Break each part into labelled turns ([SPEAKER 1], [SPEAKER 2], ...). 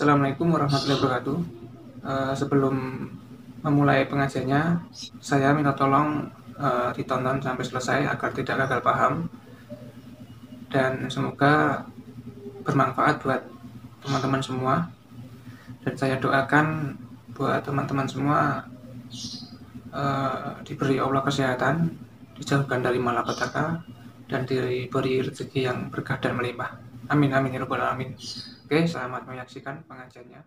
[SPEAKER 1] Assalamualaikum warahmatullahi wabarakatuh. Sebelum memulai pengajiannya, saya minta tolong ditonton sampai selesai agar tidak gagal paham dan semoga bermanfaat buat teman-teman semua. Dan saya doakan buat teman-teman semua diberi Allah kesehatan, dijauhkan dari malapetaka, dan diberi rezeki yang berkah dan melimpah. Amin amin ya rabbal alamin. Oke, selamat menyaksikan pengajiannya.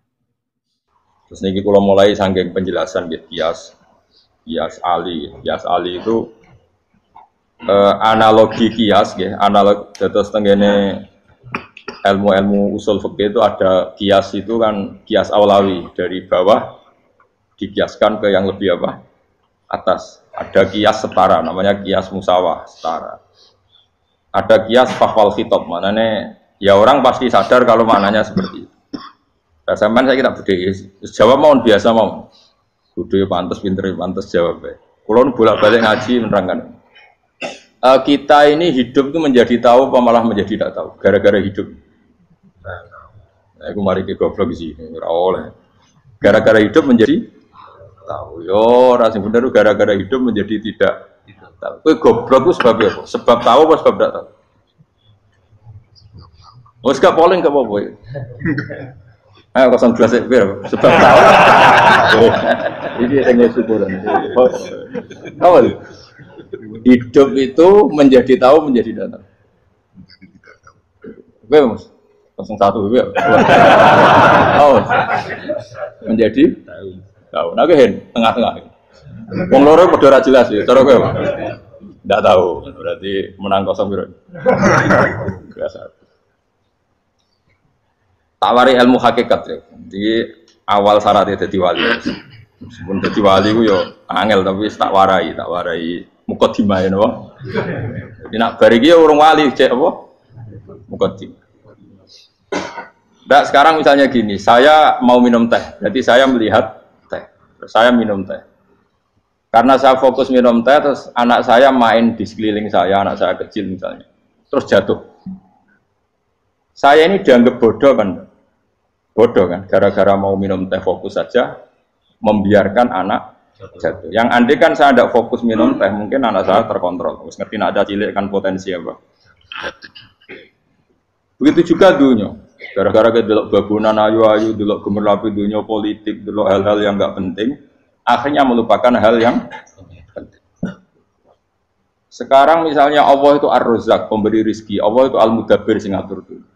[SPEAKER 2] Terus niki kalau mulai saking penjelasan gitu, kias Ali. Kias Ali itu analogi kias ya, analog terus tenggene ilmu-ilmu usul fikih itu ada kias itu kan kias awlawi dari bawah dikiaskan ke yang lebih apa? Atas. Ada kias setara namanya kias musawah setara. Ada kias fahwal khitab, maknanya ya orang pasti sadar kalau maknanya seperti itu. Nah, sampean saya kira budaya jawab mau biasa mau. Budaya pantas pinter pantas jawab. Kulon bolak-balik ngaji menerangkan. Kita ini hidup itu menjadi tahu apa malah menjadi tidak tahu gara-gara hidup. Nah, aku mari ke goblok sih, ora oleh. Gara-gara hidup menjadi tahu. Yo, ora sing bener gara-gara hidup menjadi tidak tahu. Kowe goblok itu sebab apa? Sebab tahu apa sebab tidak tahu? Wes gak polling gak apa-apa. Ayo 012 sebab tahu. Ini hanya syukuran. Awal. Hidup itu menjadi tahu menjadi tidak tahu. Oke, Mas. 01 ya. Oh. Menjadi tahu. Nah, kehen tengah-tengah. Wong loro padha ora jelas ya, cara kowe. Ndak tahu. Berarti menang 0 piro. Biasa. Tawari ilmu hakikat ya. Jadi awal syaratnya jadi wali. Meskipun jadi wali ku yo angel tapi tak warai mukadimah ya napa. Jadi nak bar iki ya urung wali cek apa? Mukadimah. Nah, sekarang misalnya gini, saya mau minum teh. Jadi saya melihat teh. Terus saya minum teh. Karena saya fokus minum teh terus anak saya main di sekeliling saya, anak saya kecil misalnya. Terus jatuh. Saya ini dianggap bodoh kan? Bodoh kan, gara-gara mau minum teh fokus saja, membiarkan anak jatuh. Yang andai kan saya tidak fokus minum teh, mungkin anak saya terkontrol. Terus ngerti nak ada cilik kan potensi apa. Begitu juga dunia. Gara-gara kita delok babunan ayu-ayu, delok gemerlapi dunia politik, delok hal-hal yang nggak penting, akhirnya melupakan hal yang penting. Sekarang misalnya Allah itu Ar-Razzaq, pemberi rizki, Allah itu Al-Mudabbir sing ngatur dunia.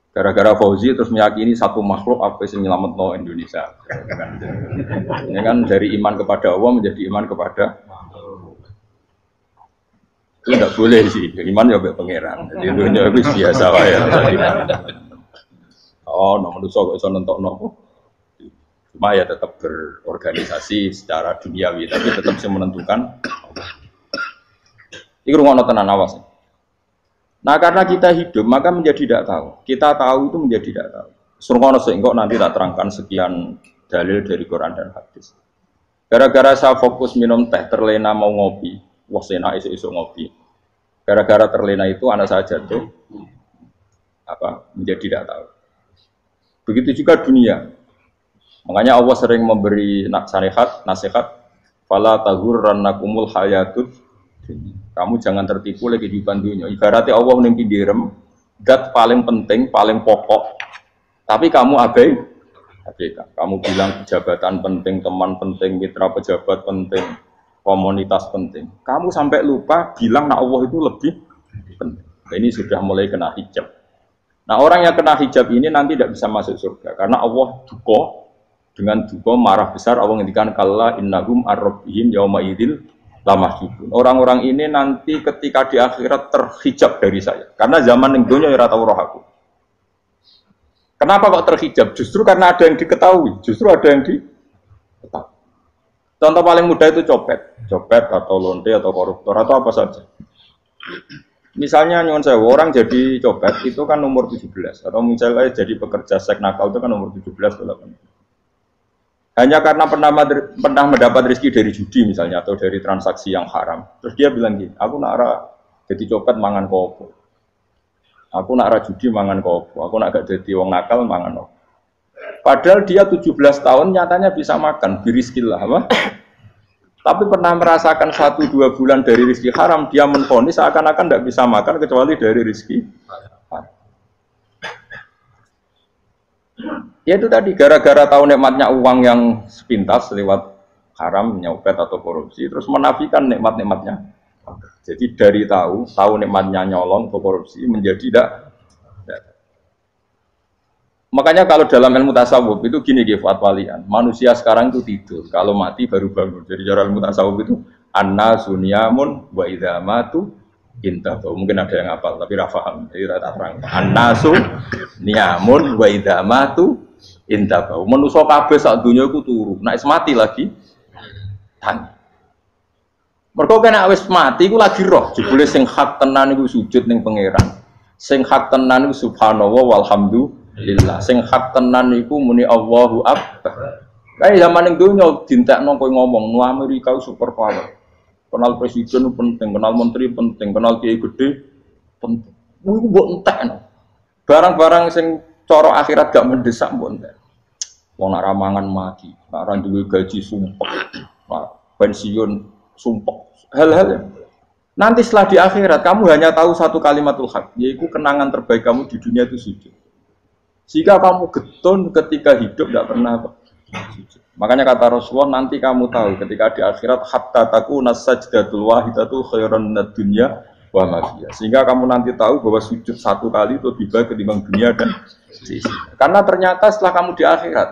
[SPEAKER 2] Gara-gara Fauzi terus meyakini satu makhluk apa yang nyelametno Indonesia. Ini kan dari iman kepada Allah menjadi iman kepada itu tidak boleh sih. Iman ya be pangeran. Jadi dunia itu biasa wae. Oh, nomor itu kok iso nentokno. Cuma ya tetap berorganisasi secara duniawi, tapi tetap sih menentukan. Iki rungono tenan awas. Nah karena kita hidup maka menjadi tidak tahu. Kita tahu itu menjadi tidak tahu. Surgono sehingga nanti tak terangkan sekian dalil dari Quran dan hadis. Gara-gara saya fokus minum teh terlena mau ngopi, wah sena isu-isu ngopi. Gara-gara terlena itu anak saya jatuh, menjadi tidak tahu. Begitu juga dunia. Makanya Allah sering memberi nasihat, fala taghurrannakumul hayatud. Kamu jangan tertipu lagi di dunia. Ibaratnya Allah menimpi direm, dat paling penting, paling pokok. Tapi kamu abaikan. Kamu bilang jabatan penting, teman penting, mitra pejabat penting, komunitas penting. Kamu sampai lupa bilang nak Allah itu lebih penting. Nah, ini sudah mulai kena hijab. Nah orang yang kena hijab ini nanti tidak bisa masuk surga karena Allah dengan duka marah besar. Allah ngendikan kalla innahum ar-rabbihim yauma idzil lamahjubun. Orang-orang ini nanti ketika di akhirat terhijab dari saya. Karena zaman yang dunia ora tau roh aku. Kenapa kok terhijab? Justru karena ada yang diketahui. Justru ada yang diketahui. Contoh paling mudah itu copet atau lonte atau koruptor atau apa saja. Misalnya nyuwun sewu orang jadi copet itu kan umur 17 atau misalnya jadi pekerja seks nakal itu kan umur 17 atau 18. Hanya karena pernah mendapat rezeki dari judi misalnya atau dari transaksi yang haram. Terus dia bilang gini, aku nak jadi copet mangan kopo. Aku nak judi mangan kopo. Aku nak gak jadi wong nakal mangan kopo. Padahal dia 17 tahun nyatanya bisa makan, birizkillah apa? Tapi pernah merasakan 1-2 bulan dari rezeki haram, dia menvonis seakan-akan tidak bisa makan kecuali dari rezeki haram. Ya itu tadi, gara-gara tahu nikmatnya uang yang sepintas lewat haram, nyopet atau korupsi, terus menafikan nikmat-nikmatnya. Jadi dari tahu nikmatnya nyolong atau korupsi menjadi tidak. Makanya kalau dalam ilmu tasawuf itu gini Fuad Walian, manusia sekarang itu tidur, kalau mati baru bangun. Jadi cara ilmu tasawuf itu annasu niyamun wa idza matu intahu. Mungkin ada yang hafal tapi tidak paham. Jadi tak terang. Annasu niyamun wa idza matu intahu. Manusia kabeh sak donya iku turu, nek mati lagi tangi. Mergo kena wis mati iku lagi roh, jebule sing hak tenan iku sujud ning pangeran. Sing hak tenan iku subhanallah walhamdulillah. Sing hak tenan iku muni Allahu Akbar. Kayak zaman ning donya dintekno kowe ngomong nu Amerika super power. Kenal presiden penting, kenal menteri penting, kenal kiai gede penting. Iku mbok entekno. Barang-barang sing cara akhirat gak mendesak mbok entek. Wong nak ramangan mati, nak ra duwe gaji sumpek. Pensiun sumpek. Hal-hal nanti setelah di akhirat kamu hanya tahu satu kalimatul haq, yaitu kenangan terbaik kamu di dunia itu sujud. Jika kamu getun ketika hidup tidak pernah sujud. Makanya kata Rasulullah nanti kamu tahu ketika di akhirat hatta takuna sajdatul wahidatu khairan minad dunya wa ma fiha. Sehingga kamu nanti tahu bahwa sujud satu kali itu lebih baik ketimbang dunia dan isinya. Karena ternyata setelah kamu di akhirat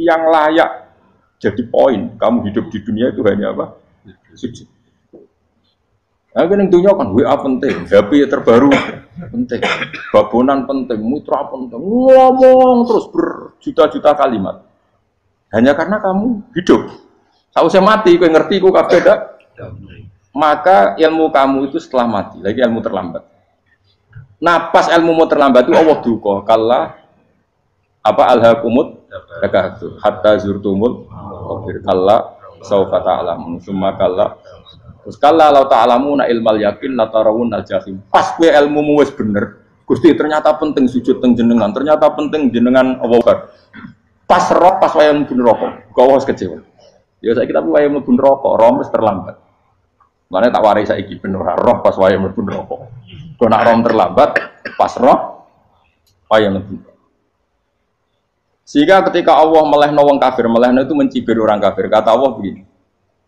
[SPEAKER 2] yang layak jadi poin kamu hidup di dunia itu hanya apa? Sujud. Nah, yang dunia kan WA penting, HP terbaru penting, babonan penting, mutra penting, ngomong terus berjuta-juta kalimat. Hanya karena kamu hidup. Kalau saya mati, kau ngerti, kau kabeh dak. Maka ilmu kamu itu setelah mati, lagi ilmu terlambat. Nah, pas ilmu mau terlambat itu Allah duka, kalla apa alhaqumut takadzur hatta zurtumul qabir kalla saufa ta'lamun summa kalla. Terus kalla law ta'lamuna ilmal yakin la tarawun al-jahim. Pas kowe ilmumu wis bener, Gusti ternyata penting sujud teng jenengan, ternyata penting jenengan Allah. Pas roh pas wayah mlebu neraka, kok wis kecewa. Ya saiki tapi wayah mlebu neraka, roh wis terlambat. Mane tak warai saiki ben ora roh pas wayah mlebu neraka. Kok nak roh terlambat, pas roh wayah mlebu. Sehingga ketika Allah melehno wong kafir, melehno itu mencibir orang kafir. Kata Allah begini.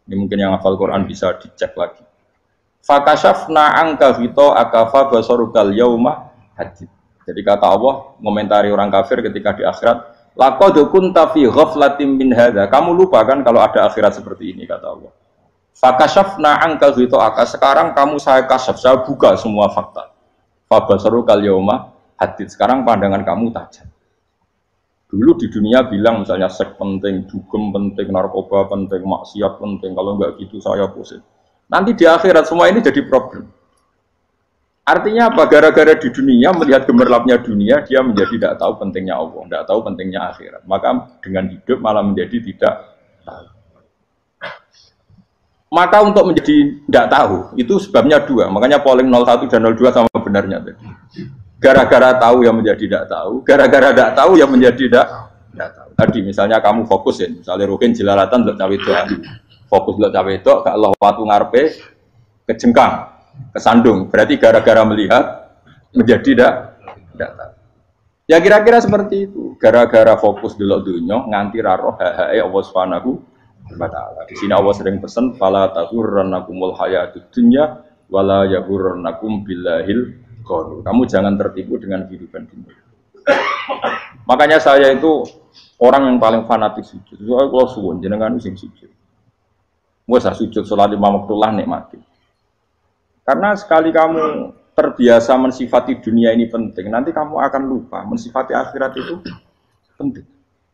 [SPEAKER 2] Ini mungkin yang hafal Quran bisa dicek lagi. Fakashafna angka fito akafa basarukal yauma hadid. Jadi kata Allah mengomentari orang kafir ketika di akhirat, laqad kunta fi ghaflatin min hadza. Kamu lupa kan kalau ada akhirat seperti ini kata Allah. Fakashafna angka fito aka. Sekarang kamu saya kasaf, saya buka semua fakta. Fa basarukal yauma hadid. Sekarang pandangan kamu tajam. Dulu di dunia bilang misalnya seks penting, dugem penting, narkoba penting, maksiat penting. Kalau enggak gitu saya pusing. Nanti di akhirat semua ini jadi problem. Artinya apa? Gara-gara di dunia melihat gemerlapnya dunia, dia menjadi tidak tahu pentingnya Allah, tidak tahu pentingnya akhirat. Maka dengan hidup malah menjadi tidak tahu. Maka untuk menjadi tidak tahu itu sebabnya dua. Makanya polling 01 dan 02 sama benarnya tadi. Gara-gara tahu yang menjadi tidak tahu, gara-gara tidak tahu yang menjadi tidak tahu. Tadi misalnya kamu fokusin, misalnya rukin jelalatan untuk cawe itu, fokus untuk cawe itu, gak Allah waktu ngarepe kejengkang, kesandung. Berarti gara-gara melihat menjadi tidak tahu. Ya kira-kira seperti itu. Gara-gara fokus dulu dunia, nganti raroh hae Allah Subhanahu wa Ta'ala. Di sini Allah sering pesan, fala taghurrannakumul hayatud dunya wala yaghurrannakum billahil. Kamu jangan tertipu dengan kehidupan dunia. Makanya saya itu orang yang paling fanatik sujud. Soalnya kalau suwun jenengan sing sujud. Wes sujud salat lima waktu lah nikmati. Karena sekali kamu terbiasa mensifati dunia ini penting, nanti kamu akan lupa mensifati akhirat itu penting.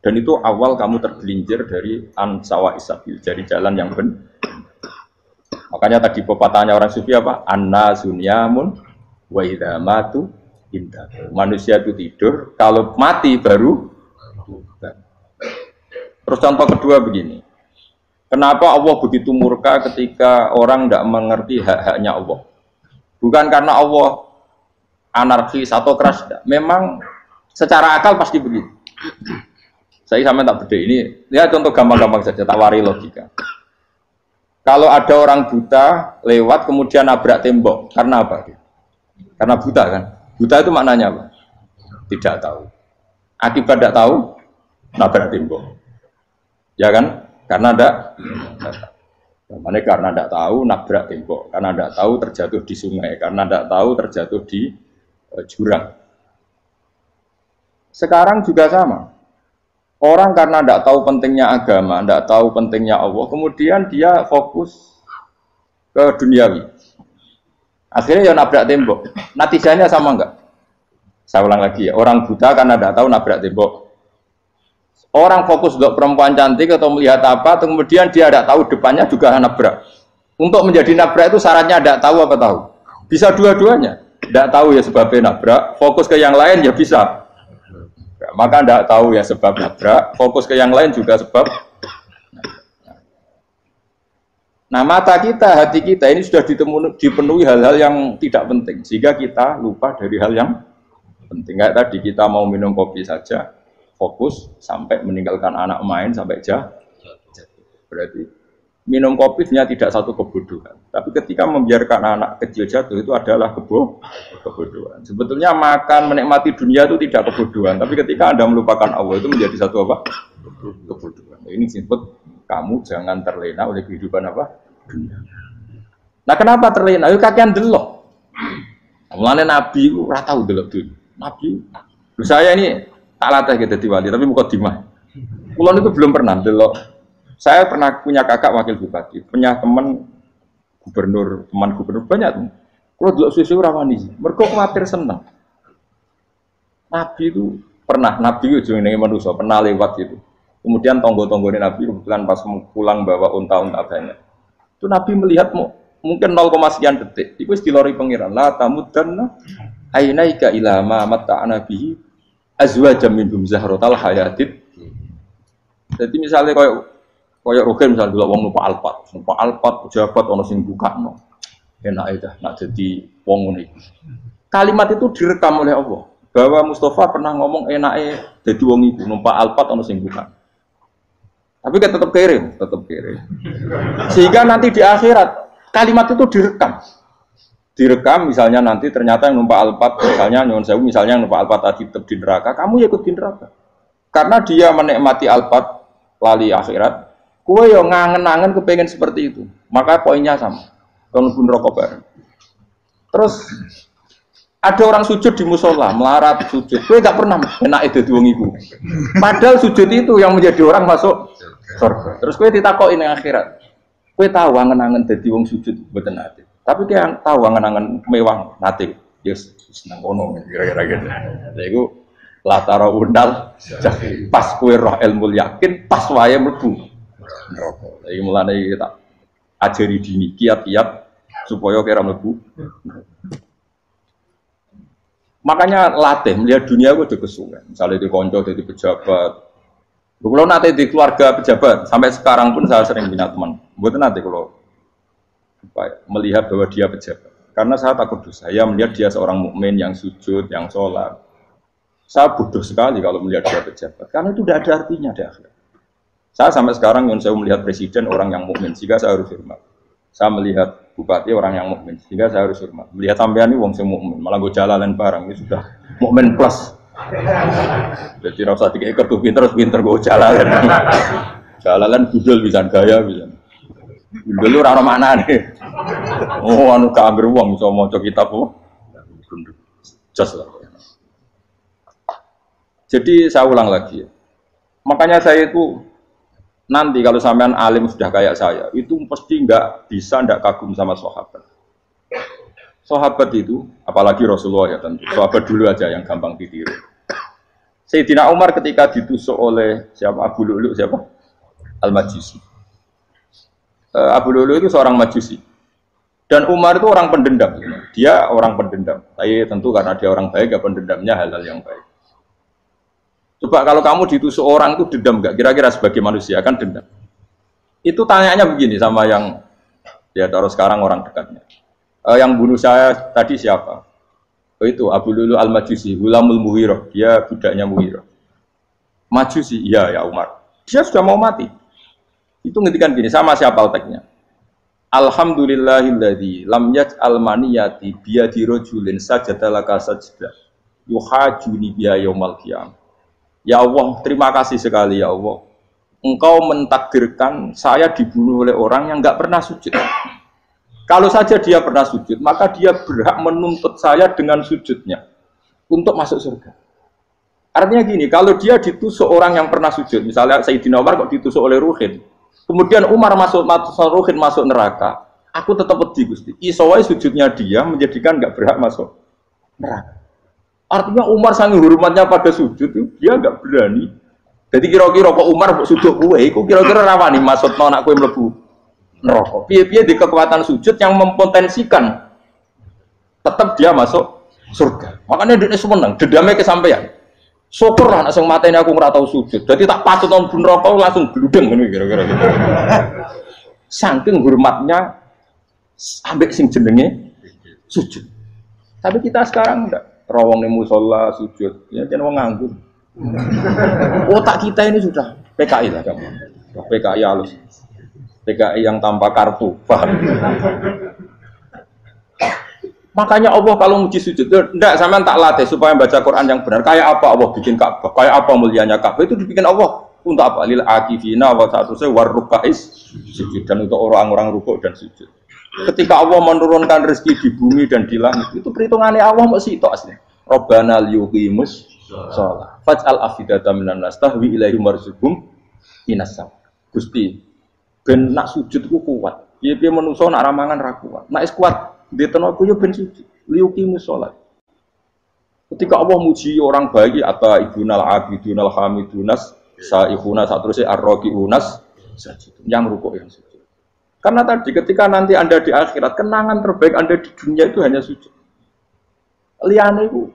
[SPEAKER 2] Dan itu awal kamu tergelincir dari ansawa isabil, dari jalan yang benar. Makanya tadi pepatahnya orang sufi apa? Anna sunyamun wa idza matu indah. Manusia itu tidur, kalau mati baru. Terus contoh kedua begini. Kenapa Allah begitu murka ketika orang tidak mengerti hak-haknya Allah? Bukan karena Allah anarkis atau keras, memang secara akal pasti begitu. Saya sama tak beda ini. Ya contoh gampang-gampang saja, tak wari logika. Kalau ada orang buta lewat kemudian nabrak tembok, karena apa? Karena buta kan? Buta itu maknanya apa? Tidak tahu. Akibat tidak tahu, nabrak tembok. Ya kan? Karena tidak tahu. Karena tidak tahu nabrak tembok. Karena tidak tahu terjatuh di sungai. Karena tidak tahu terjatuh di jurang. Sekarang juga sama. Orang karena tidak tahu pentingnya agama, tidak tahu pentingnya Allah, kemudian dia fokus ke duniawi. Akhirnya ya nabrak tembok. Natijanya sama enggak? Saya ulang lagi ya, orang buta karena tidak tahu nabrak tembok. Orang fokus untuk perempuan cantik atau melihat apa, kemudian dia tidak tahu depannya juga nabrak. Untuk menjadi nabrak itu syaratnya tidak tahu apa tahu? Bisa dua-duanya. Tidak tahu ya sebabnya nabrak, fokus ke yang lain ya bisa. Maka tidak tahu ya sebab nabrak, fokus ke yang lain juga sebab. Nah mata kita, hati kita ini sudah dipenuhi hal-hal yang tidak penting, sehingga kita lupa dari hal yang penting. Kayak tadi kita mau minum kopi saja, fokus sampai meninggalkan anak main sampai jatuh. Berarti minum kopi sebenarnya tidak satu kebodohan, tapi ketika membiarkan anak kecil jatuh itu adalah kebodohan. Sebetulnya makan menikmati dunia itu tidak kebodohan, tapi ketika Anda melupakan Allah itu menjadi satu apa? Kebodohan. Ini disebut kamu jangan terlena oleh kehidupan apa? Dunia. Nah kenapa terlena? Ayo kakean delok. Mulane Nabi itu ora tau delok dunia. Nabi, saya ini tak latih gitu di wali, tapi muka dimah. Kulon itu belum pernah delok. Saya pernah punya kakak wakil bupati, punya teman gubernur banyak tuh. Kalau dulu susu rawani, mereka khawatir senang. Nabi itu pernah, Nabi itu juga manusia pernah lewat gitu. Kemudian tonggo-tonggonya Nabi kebetulan pas pulang bawa unta-unta banyak. Itu Nabi melihat mungkin 0, sekian detik. Itu istilori pengiran. La tamudanna ainaika ila ma matta'na bihi azwajam minhum zahratal hayatid. Jadi misalnya kayak Rogen misalnya dulu wong numpak Alphard pejabat ono sing bukakno. Enak itu nak jadi wong ngene. Kalimat itu direkam oleh Allah bahwa Mustafa pernah ngomong enake dadi wong iku numpak Alphard ono sing buka. Tapi kan tetap kere. Sehingga nanti di akhirat kalimat itu direkam misalnya nanti ternyata yang numpak Alphard misalnya nyuwun sewu misalnya yang numpak Alphard tadi tetap di neraka, kamu ya ikut di neraka. Karena dia menikmati Alphard lali akhirat. Kue yang ngangen-ngangen kepengen seperti itu, maka poinnya sama. Kalau pun rokok bareng. Terus ada orang sujud di musola, melarat sujud. Kue gak pernah enak itu wong iku. Padahal sujud itu yang menjadi orang masuk surga. Terus kue ditakokin yang akhirat. Kue tahu angen-angen dadi wong sujud mboten nate. Tapi kue yang tahu angen-angen mewah nate. Yes, seneng ono kira-kira gitu. Lha iku latara undal pas kue roh ilmu yakin pas wae mlebu neraka. Iki mulane kita ajari dini kiat-kiat supaya kira mlebu. Makanya latih melihat dunia itu udah kesuwen. Misalnya di konco, di pejabat. Kalau nanti di keluarga pejabat, sampai sekarang pun saya sering punya teman. Buat nanti kalau melihat bahwa dia pejabat. Karena saya takut dosa. Saya melihat dia seorang mukmin yang sujud, yang sholat. Saya bodoh sekali kalau melihat dia pejabat. Karena itu tidak ada artinya di akhirat. Saya sampai sekarang yang saya melihat presiden orang yang mukmin, sehingga saya harus hormat. Saya melihat bupati orang yang mukmin, sehingga saya harus hormat. Melihat sampean ini wong sing mukmin, malah gue jalalan barang ini sudah mukmin plus. Jadi rasa tiga ekor tuh pinter gue jalalan. Jalalan budul bisa gaya bisa. Budul ora mana nih? Oh anu kager wong bisa maca kitab apa? Just lah. Jadi saya ulang lagi. Makanya saya itu nanti kalau sampean alim sudah kayak saya, itu pasti nggak kagum sama sahabat. Sahabat itu, apalagi Rasulullah ya tentu. Sahabat dulu aja yang gampang ditiru. Sayyidina Umar ketika ditusuk oleh siapa Abu Lu'lu siapa? Al-Majusi. Abu Lu'lu itu seorang Majusi. Dan Umar itu orang pendendam. Dia orang pendendam. Tapi tentu karena dia orang baik, ya pendendamnya hal-hal yang baik. Coba kalau kamu ditusuk orang itu dendam nggak? Kira-kira sebagai manusia kan dendam. Itu tanyanya begini sama yang ya taruh sekarang orang dekatnya. Yang bunuh saya tadi siapa? Itu Abu Lulu Al-Majusi, Gulamul Mughirah. Dia budaknya Mughirah. Maju sih, iya ya Umar. Dia sudah mau mati. Itu ngendikan gini, sama siapa teksnya. Alhamdulillahilladzi lam yaj'al maniyati biyadi rajulin sajadalaka sajda yuhajuni biya yaumal qiyamah. Ya Allah, terima kasih sekali ya Allah. Engkau mentakdirkan saya dibunuh oleh orang yang enggak pernah sujud. Kalau saja dia pernah sujud, maka dia berhak menuntut saya dengan sujudnya untuk masuk surga. Artinya gini, kalau dia ditusuk orang yang pernah sujud, misalnya Sayyidina Umar kok ditusuk oleh Ruhin, kemudian Umar masuk Ruhin masuk neraka, aku tetap pedih Gusti. Isowai sujudnya dia menjadikan nggak berhak masuk neraka. Artinya Umar sangat hormatnya pada sujud itu dia nggak berani. Jadi kira-kira kok Umar kok sujud kue, kok kira-kira rawani maksud anak kue mlebu neraka. Piye-piye di kekuatan sujud yang mempotensikan tetap dia masuk surga. Makanya dia seneng, dedamnya kesampaian. Syukur lah anak sing mateni aku ora tau sujud. Jadi tak patut nang neraka langsung gludeng ngono kira-kira gitu. Saking hormatnya ambek sing jenenge sujud. Tapi kita sekarang enggak rawong ning musala sujud. Ya jan wong nganggur. Otak kita ini sudah PKI lah kamu. PKI halus. PKI yang tanpa kartu, paham? Makanya Allah kalau muji sujud, enggak sampean tak latih supaya baca Quran yang benar. Kayak apa Allah bikin Ka'bah? Kayak apa mulianya Ka'bah? Itu dibikin Allah untuk apa? Lil akifina wa sa'atuse warrukais sujud, dan untuk orang-orang rukuk dan sujud. Ketika Allah menurunkan rezeki di bumi dan di langit, itu perhitungannya Allah masih itu asli. Rabbana liyuqimus shalah faj'al afidatan minan nas tahwi ilaihim warzuqhum minas sam. Gusti, ben nak sujud ku kuat. Piye-piye menungso nak ramangan ra kuat. Nak is kuat di tenaga yo ben sujud, liyuqimus shalah. Ketika Allah muji orang baik atau ibunal abidunal hamidunas saihuna satruse arroqiunas sajidun, yang rukuk yang sujud. Karena tadi ketika nanti Anda di akhirat, kenangan terbaik Anda di dunia itu hanya sujud. Liyane iku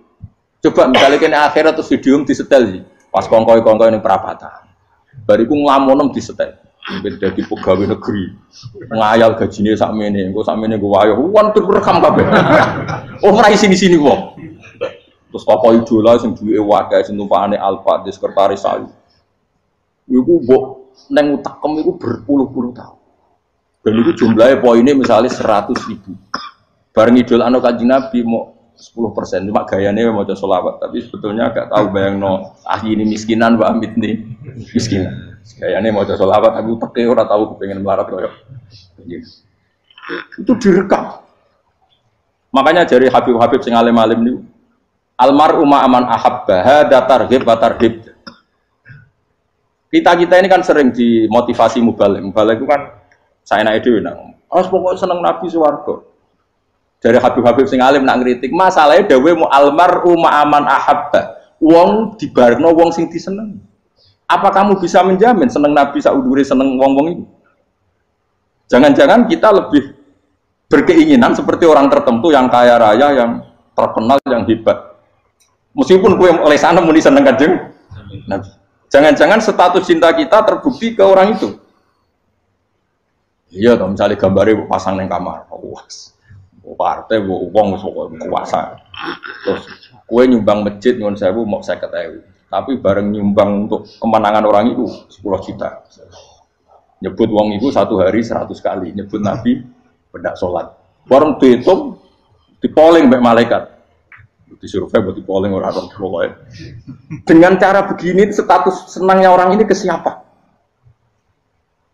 [SPEAKER 2] coba misalnya kene akhirat terus video disetel sih. Pas kongkoi-kongkoi ning perapatan. Bariku nglamonem disetel. Ben dadi pegawai negeri. Ngayal gajine sakmene, engko sakmene go wayo. Wan direkam kabeh. Oh ora sini-sini wong. Terus tokoh idola sing duwe wadah sing tumpakane Alfa di sekretaris saya. Iku mbok neng utekem iku berpuluh-puluh tahun. Dan itu jumlahnya poinnya misalnya 100.000. Bareng idol anu Kanjeng Nabi mau 10%, cuma gayanya mau coba sholawat, tapi sebetulnya agak tahu bayang no ini miskinan, Mbak Amit nih miskinan. Gayanya mau coba sholawat, tapi uteknya orang tahu pengen melarat loh. Itu direkam. Makanya dari Habib-Habib sing alim-alim nih, almarhum aman ahabba hada targhib wa tarhib. Kita ini kan sering dimotivasi mubalik. Mubalik itu kan saya naik dewi nang. Pokoknya seneng Nabi swarga. Dari Habib-Habib sing alim nak ngritik, masalahnya dawe mu almarhum aman ahabba. Wong dibarno wong sing diseneng. Apa kamu bisa menjamin seneng Nabi saudure seneng wong-wong itu? Jangan-jangan kita lebih berkeinginan seperti orang tertentu yang kaya raya, yang terkenal, yang hebat. Meskipun kue oleh sana muni seneng Kanjeng Nabi. Jangan-jangan status cinta kita terbukti ke orang itu. Iya, kalau misalnya gambarnya pasang neng kamar, puas. Partai, uang, kuasa. Terus, kue nyumbang masjid, nyumbang sewu, mau saya ketahui. Tapi bareng nyumbang untuk kemenangan orang itu 10 juta. Nyebut uang itu satu hari 100 kali. Nyebut Nabi, bedak sholat. Bareng dihitung, dipoling mbak malaikat. Disurvei buat dipoling orang-orang pokoknya. Dengan cara begini, status senangnya orang ini ke siapa?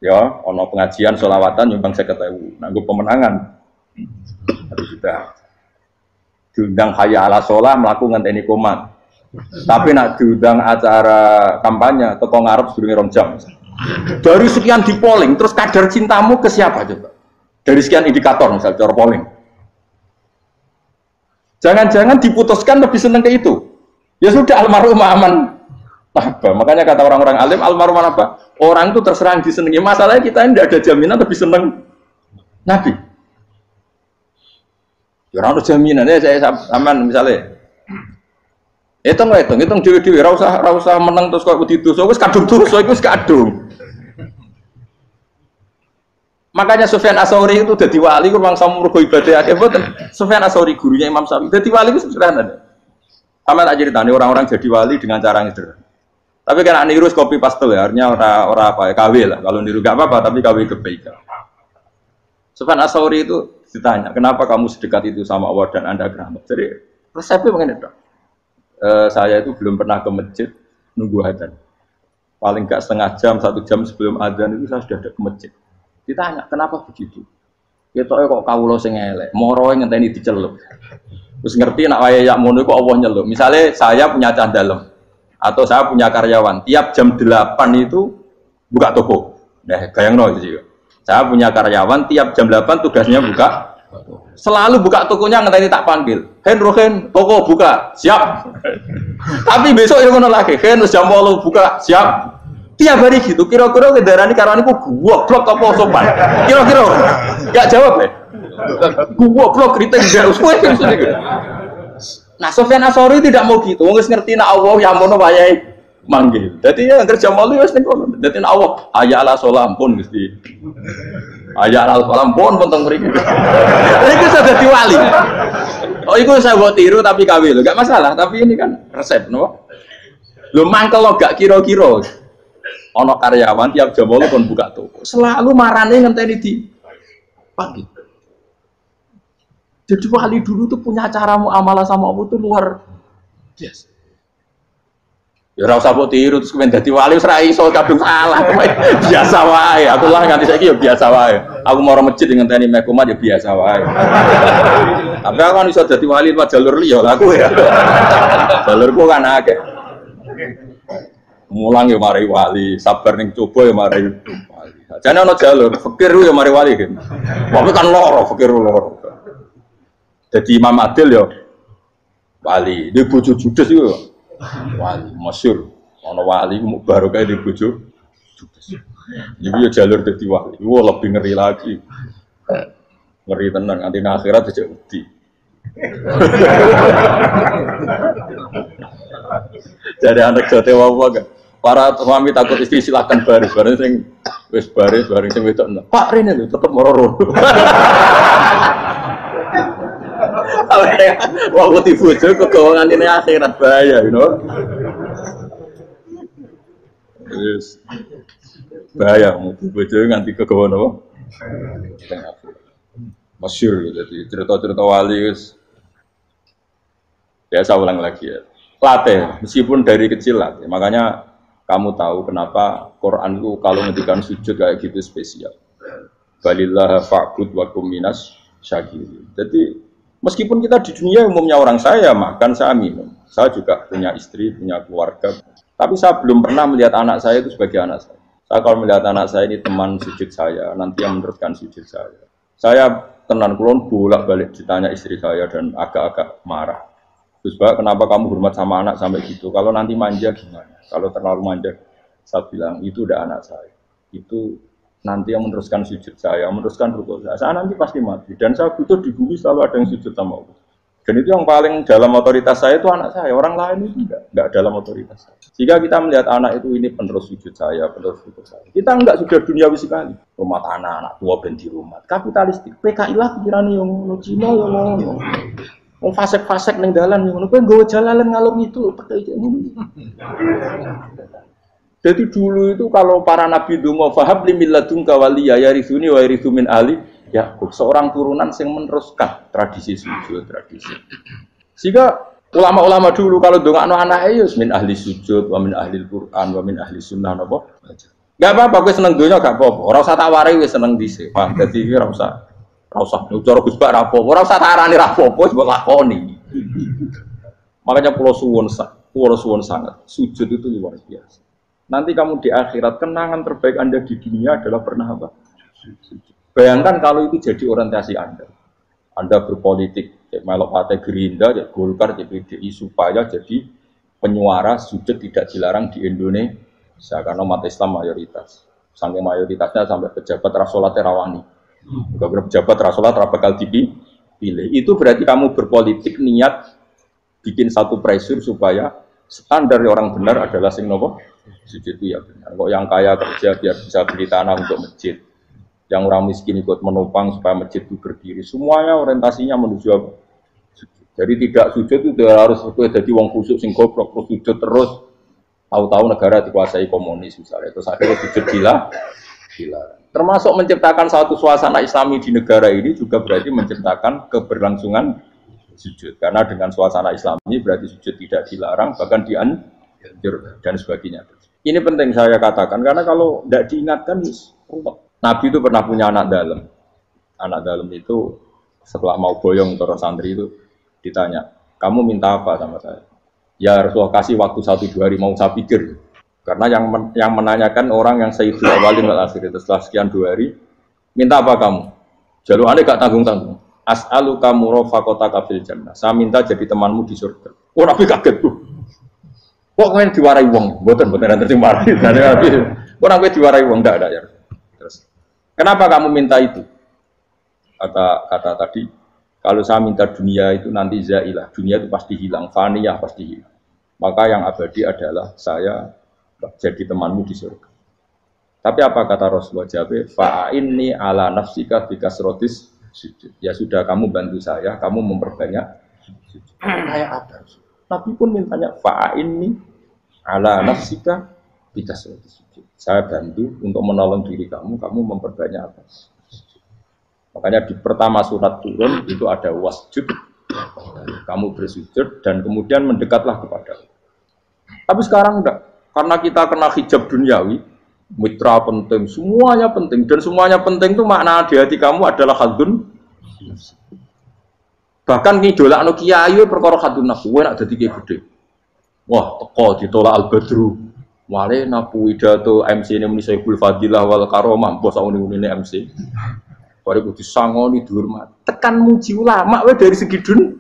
[SPEAKER 2] Ya, ono pengajian sholawatan nyumbang 50.000. Nanggup pemenangan. Harus sudah diundang hayya ala sholah melakukan ngenteni komat. Tapi nak diundang acara kampanye teko ngarep sedurunge 2 jam. Dari sekian di polling, terus kadar cintamu ke siapa coba? Dari sekian indikator misal cara polling. Jangan-jangan diputuskan lebih seneng ke itu. Ya sudah almarhum aman. Apa? Makanya kata orang-orang alim almarhum apa? Orang itu terserah disenangi. Masalahnya kita ini tidak ada jaminan lebih seneng Nabi. Ya orang ada jaminan ya saya aman misalnya. Hitung dewi-dewi, rasa menang terus kok udah dosa, wis kadung dosa, wis kadung. Makanya Sufyan Ats-Tsauri itu jadi wali, kurang sama mergo ibadah akeh boten. Sufyan Ats-Tsauri gurunya Imam Syafi'i. Jadi wali itu sederhana. Sama tak ceritanya orang-orang jadi wali dengan cara yang sederhana. Tapi kan niru copy paste ya, artinya orang apa ya, KW lah. Kalau niru gak apa-apa, tapi KW kebaikan. Sufyan Ats-Tsauri itu ditanya, kenapa kamu sedekat itu sama Allah dan Anda keramat? Jadi resepnya begini dong. Saya itu belum pernah ke masjid nunggu adzan. Paling gak setengah jam, 1 jam sebelum adzan itu saya sudah ada ke masjid. Ditanya, kenapa begitu? Ketoknya kok kawula sing elek, moro ngenteni dicelup. Terus ngerti nak wayahe yak ngono kok Allah nyelup. Misalnya saya punya cah dalem atau saya punya karyawan, tiap jam 8 itu buka toko. Nah, bayangno itu juga. Saya punya karyawan tiap jam 8 tugasnya buka. Selalu buka tokonya ngenteni tak panggil. Hen, toko buka, siap. Tapi besok ya ngono lagi, Hen jam 8 buka, siap. Tiap hari gitu, kira-kira kendaraan karyawanku gua blok apa sopan? Kira-kira gak jawab ya? Gua blok kritik gak usah. Nah, Sufyan Ats-Tsauri tidak mau gitu. Wong wis ngerti nek Allah yang mono wayahe manggil. Dadi ya kerja malu wis ning kono. Dadi nek Allah hayya ala sholam pun mesti. Hayya ala sholam pun teng mriki. Iku sudah dadi wali. Oh, iku saya buat tiru tapi KW lho, gak masalah. Tapi ini kan resep, no? Lho mangkel lo gak kira-kira. Ono karyawan tiap jam 8 kon buka toko. Selalu marane ngenteni di pagi. Jadi wali dulu tuh punya cara muamalah sama Allah tuh luar biasa. Ya ora usah mbok tiru terus kemen dadi wali wis ra iso kadung salah. Biasa wae. Aku lah nganti saiki ya biasa wae. Aku mau masjid ngenteni mekumat ya biasa wae. Tapi aku kan iso dadi wali lewat jalur liya lah aku ya. Jalurku kan akeh. Mulang ya mari wali, sabar ning coba ya mari wali. Jane ana jalur fikir ya mari wali kan. Tapi kan loro fikir loro. Jadi Imam Adil ya wali, dia bojo judes itu wali, masyhur. Ana wali mau barokah di bojo judes. Iki ya jalur dadi wali. Wah lebih ngeri lagi. Ngeri tenan nganti akhirat aja wedi. Jadi anak jote wae gak. Para suami takut istri silakan baris, bareng sing wis baris, bareng sing wedok. Pak rene lho tetep moro. Wong kudu bojo kegawangan ini akhirat bahaya, you know. Yes. Bahaya kudu bojo nganti kegawan apa? Masyhur jadi cerita-cerita wali wis biasa ulang lagi ya. Latih, meskipun dari kecil latih. Makanya kamu tahu kenapa Quran itu kalau ngendikan sujud kayak gitu spesial. Balillah fa'bud wa kum minas syakirin. Jadi meskipun kita di dunia umumnya orang saya makan, saya minum. Saya juga punya istri, punya keluarga. Tapi saya belum pernah melihat anak saya itu sebagai anak saya. Saya kalau melihat anak saya ini teman sujud saya, nanti yang meneruskan sujud saya. Saya tenan kulon bolak-balik ditanya istri saya dan agak-agak marah. Terus Pak, kenapa kamu hormat sama anak sampai gitu? Kalau nanti manja gimana? Kalau terlalu manja, saya bilang itu udah anak saya. Itu nanti yang meneruskan sujud saya, meneruskan rukuk saya. Saya nanti pasti mati. Dan saya butuh di bumi selalu ada yang sujud sama Allah. Dan itu yang paling dalam otoritas saya itu anak saya. Orang lain itu enggak dalam otoritas saya. Jika kita melihat anak itu ini penerus sujud saya, penerus rukuk saya. Kita enggak sudah duniawi sekali. Rumah tanah, anak tua ben di rumah. Kapitalistik. PKI lah pikirannya yang Cina yang ngono. Wong fasek-fasek ning dalan ngono kowe nggawa jalalan ngalung itu pakai ngono. Jadi dulu itu kalau para nabi donga fahab limil ladunka waliya yarithuni wa yarithu min ali Yakub, seorang turunan yang meneruskan tradisi sujud, tradisi. Sehingga ulama-ulama dulu kalau dongakno anake ya min ahli sujud, wa min ahli Quran, wa min ahli sunnah napa. Enggak apa-apa kowe seneng donya gak apa-apa. Ora usah tak warai wis seneng dhisik. Paham dadi ora usah cara Gus Bak ra apa-apa. Ora usah tak arani ra apa-apa wis mbok lakoni. Makanya pulau suwun sangat. Sujud itu luar biasa. Nanti kamu di akhirat kenangan terbaik Anda di dunia adalah pernah apa? Bayangkan kalau itu jadi orientasi Anda. Anda berpolitik, melok partai Gerindra, Golkar, PDI supaya jadi penyuara sujud tidak dilarang di Indonesia karena umat Islam mayoritas. Sampai mayoritasnya sampai pejabat rasolat terawani. Juga pejabat rasolat bakal dipilih. Itu berarti kamu berpolitik niat bikin satu pressure supaya standar orang benar adalah sing nopo sujud itu ya benar. Kok yang kaya kerja biar bisa beli tanah untuk masjid. Yang orang miskin ikut menopang supaya masjid itu berdiri. Semuanya orientasinya menuju apa? Sujud. Jadi tidak sujud itu harus jadi wong khusyuk sing goblok terus sujud terus. Tahu-tahu negara dikuasai komunis misalnya, terus akhirnya sujud dilarang. Termasuk menciptakan satu suasana Islami di negara ini juga berarti menciptakan keberlangsungan sujud. Karena dengan suasana Islami berarti sujud tidak dilarang, bahkan dianjur dan sebagainya. Ini penting saya katakan karena kalau tidak diingatkan, Nabi itu pernah punya anak dalam. Anak dalam itu setelah mau boyong terus santri itu ditanya, kamu minta apa sama saya? Ya Rasulullah kasih waktu 1-2 hari mau saya pikir. Karena yang menanyakan orang yang sayyidul awalin wal akhirin setelah sekian 2 hari, minta apa kamu? Jaluannya gak tanggung-tanggung. As'alu kamu rafaqataka fil jannah. Saya minta jadi temanmu di surga. Oh Nabi kaget tuh. Kok kalian diwarai wong? Mboten nanti dimarahi. Kok Nabi diwarai wong? Enggak ada ya. Terus, kenapa kamu minta itu? Kata tadi, kalau saya minta dunia itu nanti zailah. Dunia itu pasti hilang, faniyah pasti hilang. Maka yang abadi adalah saya jadi temanmu di surga. Tapi apa kata Rasulullah jawab? Fa'inni ala nafsika bikasrotis sujud. Ya sudah kamu bantu saya, kamu memperbanyak sujud. Kayak apa? Nabi pun mintanya fa'inni ala nafsika bikasrotis sujud. Saya bantu untuk menolong diri kamu memperbanyak apa? Makanya di pertama surat turun itu ada wasjud. Kamu bersujud dan kemudian mendekatlah kepada Allah. Tapi sekarang enggak. Karena kita kena hijab duniawi, mitra penting, semuanya penting. Dan semuanya penting itu makna di hati kamu adalah hadun. Bahkan ngidolak no kiai perkara hadun nafsu, nak dadi kiai gede. Wah, teko ditolak al-badru. Wale napu pidato MC ini muni Saiful Fadilah wal Karomah, bos awune-une MC. Baru disangoni dihormat. Tekan muji ulama wae dari segi dun.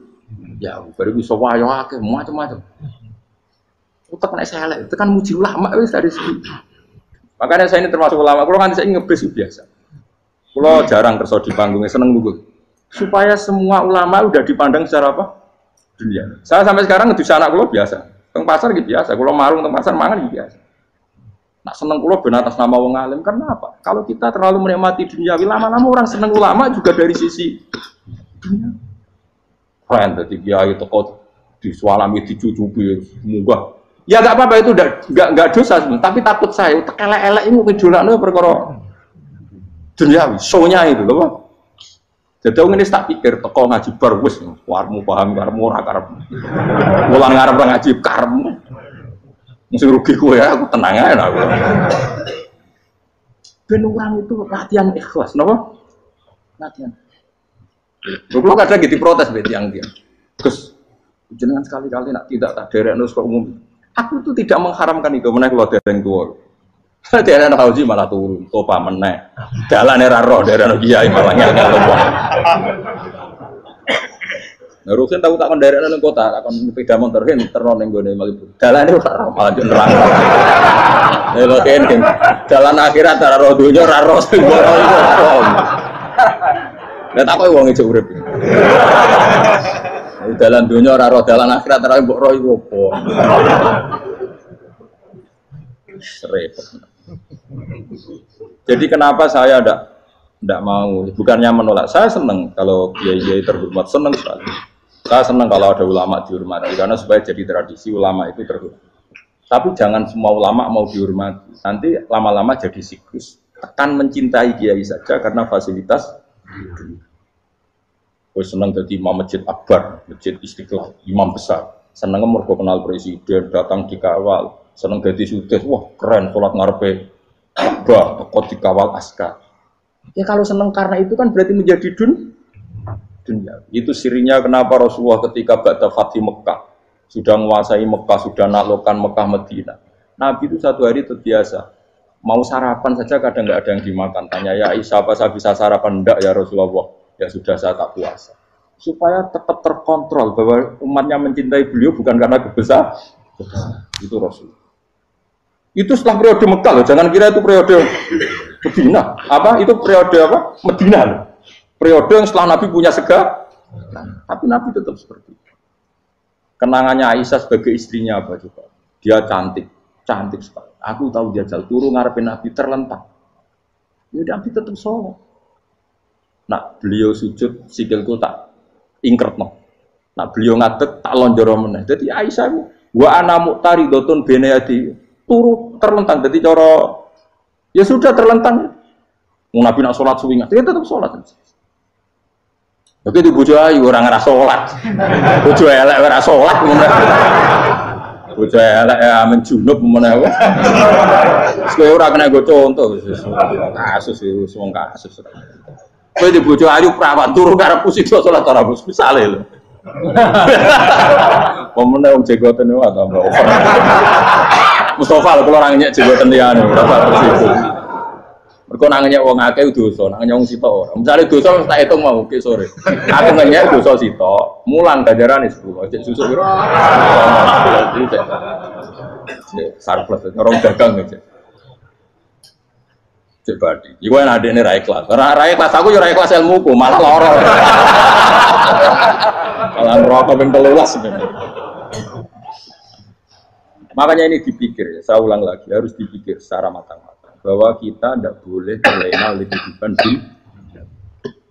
[SPEAKER 2] Ya, baru bisa wayo akeh macam-macam. Tekan saya elek, tekan muji ulama wis dari sini. Makanya saya ini termasuk ulama. Kalau kan saya ngebis biasa. Kalau jarang kerja di panggungnya seneng nunggu. Supaya semua ulama udah dipandang secara apa? Dunia. Saya sampai sekarang ngedus anak kulo biasa. Teng pasar gitu biasa. Kalau marung teng pasar mangan gitu biasa. Nak seneng kulo ben atas nama wong alim karena apa? Kalau kita terlalu menikmati dunia, lama-lama orang seneng ulama juga dari sisi dunia. Keren tadi kiai teko disualami dicucupi munggah. Ya enggak apa-apa itu enggak dosa tapi takut saya elek-elek ini ngidolakno perkara duniawi, show-nya itu loh. Jadi aku ini tak pikir teko ngaji bar wis warmu paham karemu ora karep. Mulang ngarep ngaji karemu. Mesti rugi kowe ya, aku tenang ae aku. Ben orang itu latihan ikhlas, napa? Latihan. Kalau kadang gitu protes be tiyang dia. Gus, jenengan sekali-kali nak tidak tak derekno kok umum. Aku tuh tidak mengharamkan itu, meneh kalau dereng tua. Dereng haji malah turun, topa meneh. Dalane ra roh dereng kiai malah ngel-ngel wong. Nerusin tahu tak kon dereng nang kota, tak kon sepeda motor hen terno ning gone Malibu. Dalane ora roh malah nerang. Lho ken dalan akhirat ora roh donya ora roh sing ora iso. Lah tak kowe wong ijo urip. Dalan dunia ora roh, dalan akhirat ora mbok roh iku apa. Repot. Jadi kenapa saya tidak mau, bukannya menolak, saya senang kalau kiai-kiai terhormat, senang sekali. Saya senang kalau ada ulama dihormati, karena supaya jadi tradisi ulama itu terhormat. Tapi jangan semua ulama mau dihormati, nanti lama-lama jadi siklus. Tekan mencintai kiai saja karena fasilitas. Gue senang jadi imam masjid akbar, masjid istiqlal, imam besar. Senang mergo kenal presiden, datang dikawal. Senang jadi sudes, wah keren, sholat ngarepe Ka'bah, teko dikawal askar. Ya kalau senang karena itu kan berarti menjadi dunia. Itu sirinya kenapa Rasulullah ketika ba'da Fathi Mekah sudah menguasai Mekah, sudah naklukkan Mekah Madinah. Nabi itu satu hari terbiasa. Mau sarapan saja kadang nggak ada yang dimakan. Tanya ya Aisyah, apa saya bisa sarapan? Enggak ya Rasulullah. Ya sudah saya tak puasa. Supaya tetap terkontrol bahwa umatnya mencintai beliau bukan karena kebesaran. Itu Rasul. Itu setelah periode Mekah loh. Jangan kira itu periode Medina. Apa? Itu periode apa? Medina loh. Periode yang setelah Nabi punya segala. Tapi Nabi tetap seperti itu. Kenangannya Aisyah sebagai istrinya apa juga? Dia cantik sekali. Aku tahu dia jauh turun ngarepin Nabi terlentang. Ya Nabi tetap sholat. Nah beliau sujud sikilku tak ingkert no. Nah beliau ngadeg tak lonjor meneh. Jadi Aisyah wa ana muqtaridotun bene yadi turu terlentang. Jadi cara ya sudah terlentang. Nabi nak sholat suwingan, dia tetap sholat. Oke di bojo ayu orang ngerasa sholat, bojo elek ora sholat, bojo elek ya menjunub mana? Sekali orang kena gue contoh, kasus itu semua kasus. Kowe di bojo ayu perawan turu karep pusing sholat ora bos misale lho. Pemene wong jegoten niku atau over. Mustofa lho kula ora nyek jegoten liyane ora bar situ. Mergo nang nyek wong akeh dosa, nang nyek wong sitok ora. Misale dosa tak hitung mau ke sore. Aku nyek dosa sitok, mulang ganjarane 10. Cek susuk piro? Sarplus orang dagang cek. Cek badi. Iku enak adekne ra ikhlas. Ora ikhlas aku yo ora ikhlas ilmuku, malah lara. Malah ngerokok ping 13 sebenarnya. Makanya ini dipikir, saya ulang lagi, harus dipikir secara matang-matang bahwa kita tidak boleh terlena oleh kehidupan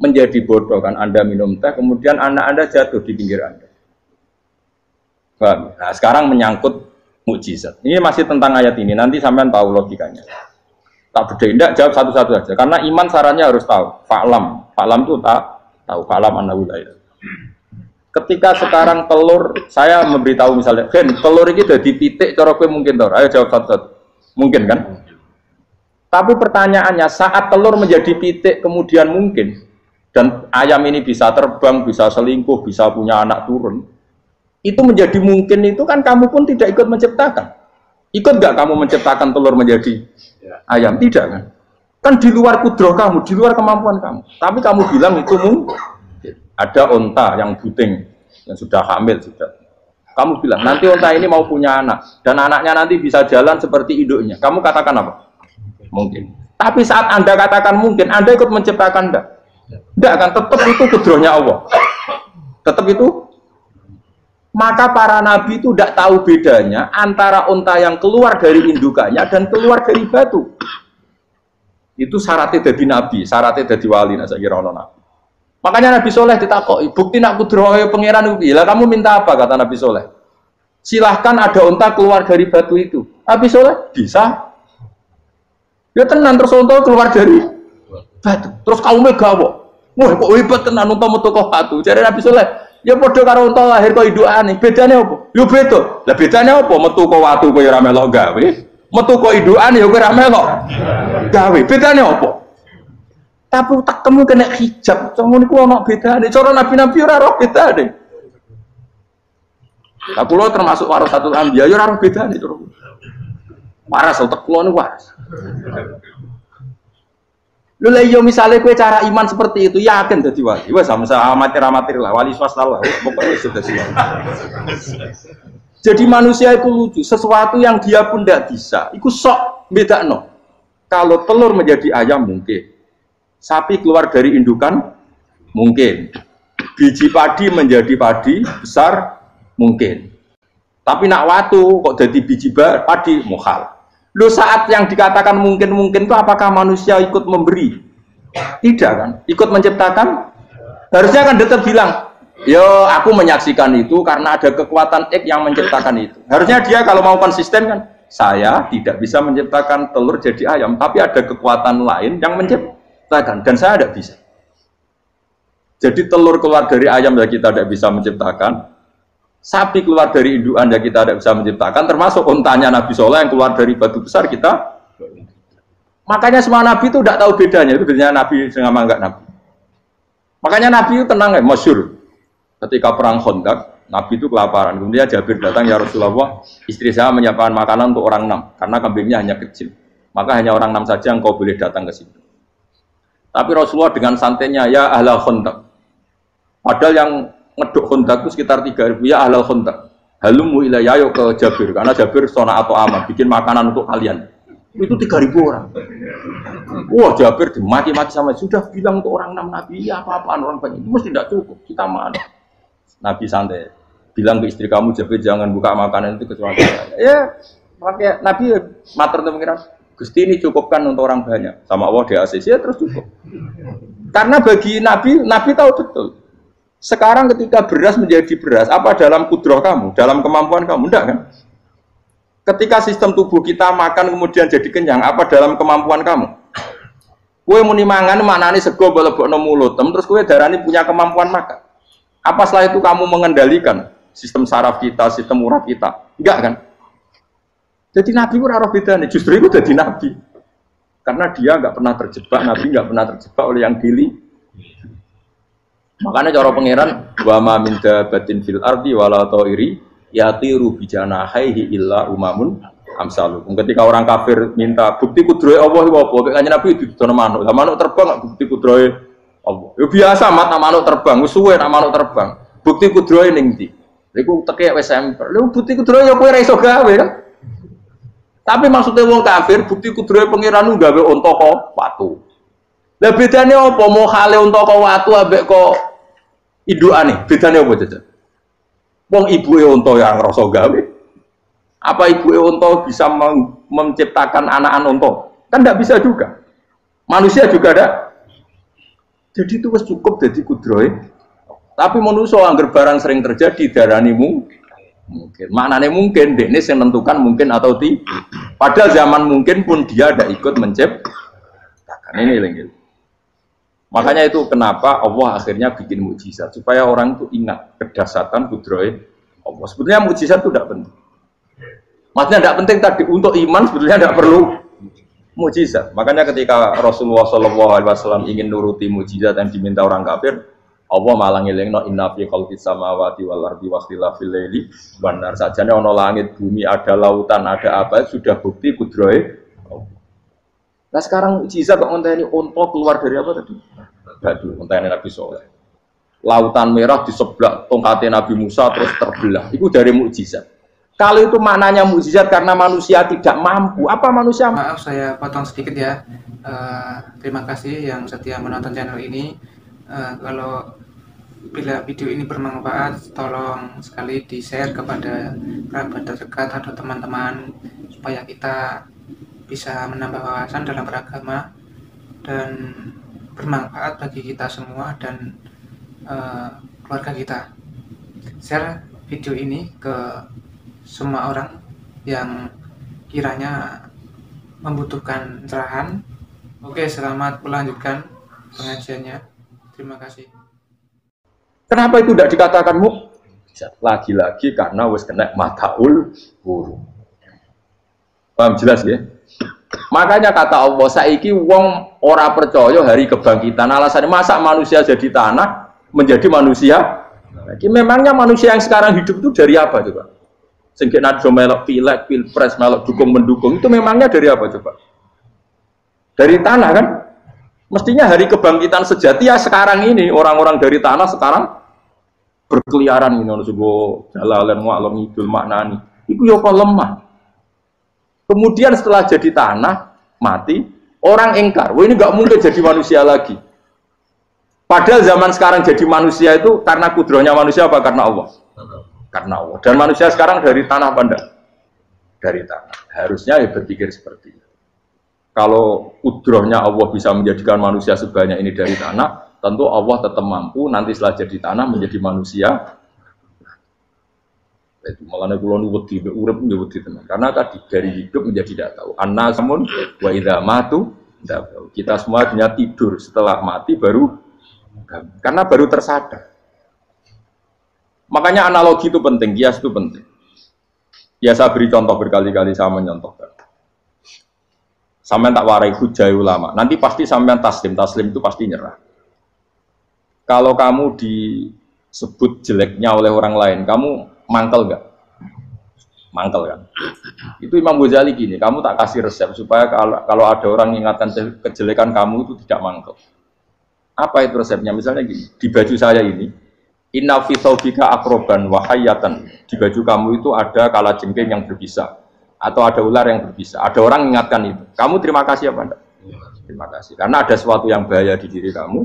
[SPEAKER 2] menjadi bodoh kan. Anda minum teh, kemudian anak Anda jatuh di pinggir Anda. Paham? Nah sekarang menyangkut mukjizat. Ini masih tentang ayat ini, nanti sampean tahu logikanya. Tak beda, tidak jawab satu-satu aja. Karena iman sarannya harus tahu. Fa'lam itu tak tahu. Fa'lam annahu la ilaha. Ketika sekarang telur, saya memberitahu misalnya, Gen, telur ini udah dipitik, cara gue mungkin tau. Ayo jawab satu-satu. Mungkin kan? Tapi pertanyaannya, saat telur menjadi pitik kemudian mungkin, dan ayam ini bisa terbang, bisa selingkuh, bisa punya anak turun, itu menjadi mungkin itu kan kamu pun tidak ikut menciptakan. Ikut nggak kamu menciptakan telur menjadi ayam? Tidak kan? Kan di luar kudroh kamu, di luar kemampuan kamu. Tapi kamu bilang itu mungkin. Ada onta yang buting, yang sudah hamil sudah. Kamu bilang nanti onta ini mau punya anak dan anaknya nanti bisa jalan seperti induknya. Kamu katakan apa? Mungkin. Tapi saat Anda katakan mungkin, Anda ikut menciptakan enggak? Enggak kan? Tetap itu kudrohnya Allah. Tetap itu. Maka para nabi itu tidak tahu bedanya antara onta yang keluar dari indukannya dan keluar dari batu. Itu syaratnya jadi nabi, syaratnya jadi wali. Nah, saya kira orang nabi. Makanya Nabi Soleh ditakoki, bukti nak kudrohe pangeran ubi. Lah kamu minta apa kata Nabi Soleh? Silahkan ada unta keluar dari batu itu. Nabi Soleh bisa. Ya tenan terus unta keluar dari batu. Terus kamu megawo. Wah kok hebat tenan unta metu kok batu. Jare Nabi Soleh, ya padha karo unta lahir kok indukane. Bedane apa? Yo beda. Lah bedane apa? Metu kok watu kok ora melok gawe. Metu kok indukane ya kowe ora melok gawe. Bedane apa? Tapi tak temu kena hijab, cuma niku ana bedane. Cara nabi-nabi ora roh bedane. Lah kula termasuk warasatul anbiya ya ora roh bedane, Cuk. Waras utek kula niku waras. Lha iya misale kowe cara iman seperti itu yakin dadi wali. Wes sama amatir-amatir lah, wali swasta lah. Pokoknya sudah siap. Jadi manusia itu lucu, sesuatu yang dia pun tidak bisa. Iku sok bedakno. Kalau telur menjadi ayam mungkin. Sapi keluar dari indukan mungkin, biji padi menjadi padi besar mungkin, tapi nak watu kok jadi biji padi mukhal. Lo saat yang dikatakan mungkin itu apakah manusia ikut memberi? Tidak kan? Ikut menciptakan? Harusnya kan tetap bilang, yo aku menyaksikan itu karena ada kekuatan X yang menciptakan itu. Harusnya dia kalau mau konsisten kan, saya tidak bisa menciptakan telur jadi ayam, tapi ada kekuatan lain yang menciptakan. Dan saya tidak bisa. Jadi telur keluar dari ayam ya kita tidak bisa menciptakan. Sapi keluar dari indukan ya kita tidak bisa menciptakan. Termasuk untanya Nabi Soleh yang keluar dari batu besar kita. Makanya semua Nabi itu tidak tahu bedanya. Itu bedanya Nabi sama enggak Nabi. Makanya Nabi itu tenang ya, masyhur. Ketika perang Khandaq, Nabi itu kelaparan. Kemudian Jabir datang, ya Rasulullah, istri saya menyiapkan makanan untuk orang 6 karena kambingnya hanya kecil. Maka hanya orang 6 saja yang kau boleh datang ke situ. Tapi Rasulullah dengan santainya, ya ahlal Khandaq. Padahal yang ngeduk Khandaq itu sekitar 3.000, ya ahlal Khandaq. Halumu ilayya ayo ke Jabir, karena Jabir sona atau aman, bikin makanan untuk kalian. Itu 3.000 orang. Wah Jabir dimaki-maki sama, sudah bilang untuk orang 6 Nabi, ya apa-apaan orang banyak, itu mesti tidak cukup, kita mana. Nabi santai, bilang ke istri kamu, Jabir jangan buka makanan itu kecuali saya. Ya, pakai Nabi matur untuk mengira. Gusti ini cukupkan untuk orang banyak. Sama Allah di ACC ya terus cukup. Karena bagi Nabi, Nabi tahu betul. Sekarang ketika beras menjadi beras, apa dalam kudroh kamu, dalam kemampuan kamu? Enggak kan? Ketika sistem tubuh kita makan kemudian jadi kenyang, apa dalam kemampuan kamu? Kue muni mangan maknane sego lebokno mulut, terus kue darani punya kemampuan makan. Apa setelah itu kamu mengendalikan sistem saraf kita, sistem urat kita? Enggak kan? Jadi Nabi ora roh bedane, justru itu jadi Nabi. Karena dia enggak pernah terjebak, Nabi enggak pernah terjebak oleh yang dili. Makanya cara pangeran wa ma min dabatin fil ardi wala ta'iri yatiru bijanahihi illa umamun amsalukum. Ketika orang kafir minta bukti kudrohe Allah iku apa? Kanjeng Nabi didono manuk. Lah manuk terbang bukti kudrohe Allah. Ya biasa mat manuk terbang, wis suwe nak manuk terbang. Bukti kudrohe ning ndi? Iku teke wis emper. Lha bukti kudrohe ya kowe ra iso gawe kan? Tapi maksudnya wong kafir bukti kudrohe pangeran gawe unta kok watu. Lah bedane apa mau hale unta kok watu ambek kok indukane? Bedane apa jajan? Wong ibuke unta yang ngrasa gawe. Apa ibuke unta bisa menciptakan anakan unta? Kan tidak bisa juga. Manusia juga ada. Jadi itu wis cukup jadi kudrohe. Tapi manusia anggar barang sering terjadi darani mungkin. Maknane mungkin dekne sing menentukan mungkin atau tidak. Padahal zaman mungkin pun dia ada ikut menciptakan. Ini lagi. Makanya itu kenapa Allah akhirnya bikin mukjizat supaya orang itu ingat kedahsyatan kudrohe Allah. Sebetulnya mukjizat itu tidak penting. Maksudnya tidak penting tadi untuk iman sebetulnya tidak perlu mukjizat. Makanya ketika Rasulullah SAW ingin nuruti mukjizat yang diminta orang kafir, Allah malah ngelingno inna fi khalqis samawati wal ardi wakhtilafil laili wan nar. Sajane ana langit, bumi, ada lautan, ada apa sudah bukti kudrohe Allah. Nah sekarang mukjizat kok ngenteni unta keluar dari apa tadi? Batu, ngenteni Nabi Soleh. Lautan merah di sebelah tongkatnya Nabi Musa terus terbelah. Itu dari mukjizat. Kalau itu maknanya mukjizat karena manusia tidak mampu, apa manusia?
[SPEAKER 1] Maaf saya potong sedikit ya. Terima kasih yang setia menonton channel ini. Kalau bila video ini bermanfaat, tolong sekali di-share kepada kerabat terdekat atau teman-teman supaya kita bisa menambah wawasan dalam beragama dan bermanfaat bagi kita semua dan keluarga kita. Share video ini ke semua orang yang kiranya membutuhkan cerahan. Oke, selamat melanjutkan pengajiannya. Terima kasih.
[SPEAKER 2] Kenapa itu tidak dikatakan mukjizat? Lagi-lagi karena wis kena mataul huruf. Paham jelas ya? Makanya kata Allah, saiki wong ora percaya hari kebangkitan. Alasannya masa manusia jadi tanah menjadi manusia? Memangnya manusia yang sekarang hidup itu dari apa coba? Sehingga nado melok pilek, pilpres, melok dukung mendukung itu memangnya dari apa coba? Dari tanah kan? Mestinya hari kebangkitan sejati ya sekarang ini orang-orang dari tanah sekarang berkeliaran ini ono jalalan walam idul maknani. Iku yo kok lemah. Kemudian setelah jadi tanah mati, orang engkar. Wah ini nggak mungkin jadi manusia lagi. Padahal zaman sekarang jadi manusia itu karena kudrohnya manusia apa karena Allah? Karena Allah. Dan manusia sekarang dari tanah apa enggak? Dari tanah. Harusnya ya berpikir seperti itu. Kalau kudrohnya Allah bisa menjadikan manusia sebanyak ini dari tanah, tentu Allah tetap mampu nanti setelah jadi tanah menjadi manusia. Itu malah kula nu wedi urip wedi tenan. Karena tadi dari hidup menjadi tidak tahu. Annasamun wa idza matu kita semua hanya tidur, setelah mati baru karena baru tersadar. Makanya analogi itu penting, kias itu penting. Ya saya beri contoh berkali-kali, saya menyontohkan. Sampean tak warai hujai ulama. Nanti pasti sampean taslim itu pasti nyerah. Kalau kamu disebut jeleknya oleh orang lain, kamu mangkel nggak? Mangkel kan? Itu Imam Ghazali gini, kamu tak kasih resep supaya kalau ada orang mengingatkan kejelekan kamu itu tidak mangkel. Apa itu resepnya? Misalnya gini, di baju saya ini, inna fi thawbika akroban wahayatan. Di baju kamu itu ada kalajengking yang berbisa. Atau ada ular yang berbisa. Ada orang mengingatkan itu. Kamu terima kasih apa enggak? Terima kasih. Karena ada sesuatu yang bahaya di diri kamu,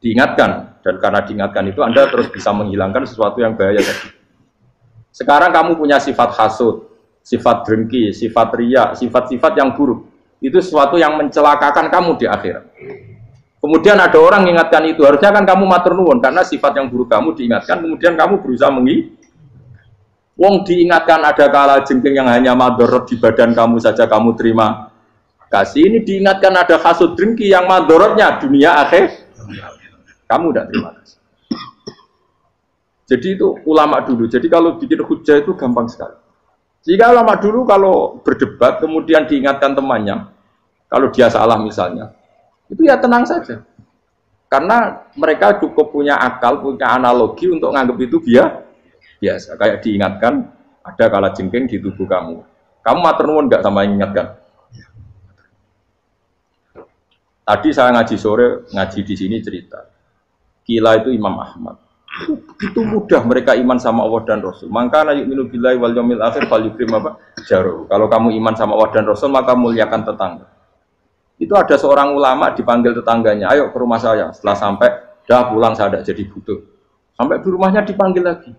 [SPEAKER 2] diingatkan. Dan karena diingatkan itu Anda terus bisa menghilangkan sesuatu yang bahaya tadi. Sekarang kamu punya sifat hasud, sifat dengki, sifat riya, sifat-sifat yang buruk. Itu sesuatu yang mencelakakan kamu di akhirat. Kemudian ada orang mengingatkan itu. Harusnya kan kamu matur nuwun karena sifat yang buruk kamu diingatkan. Kemudian kamu berusaha Wong diingatkan ada kala jengking yang hanya madorot di badan kamu saja kamu terima kasih. Ini diingatkan ada hasud dengki yang madorotnya dunia akhir. Kamu tidak terima kasih. Jadi itu ulama dulu. Jadi kalau bikin hujah itu gampang sekali. Jika ulama dulu kalau berdebat kemudian diingatkan temannya, kalau dia salah misalnya, itu ya tenang saja. Karena mereka cukup punya akal, punya analogi untuk nganggap itu biasa. Kayak diingatkan ada kala jengking di tubuh kamu. Kamu matur nuwun enggak sama yang ingatkan? Tadi saya ngaji sore, ngaji di sini cerita. Kila itu Imam Ahmad. Itu mudah mereka iman sama Allah dan Rasul. Maka yu'minu billahi wal yaumil akhir falyukrim apa? Jaru. Kalau kamu iman sama Allah dan Rasul maka muliakan tetangga. Itu ada seorang ulama dipanggil tetangganya, ayo ke rumah saya. Setelah sampai, dah pulang saya tidak jadi butuh. Sampai di rumahnya dipanggil lagi.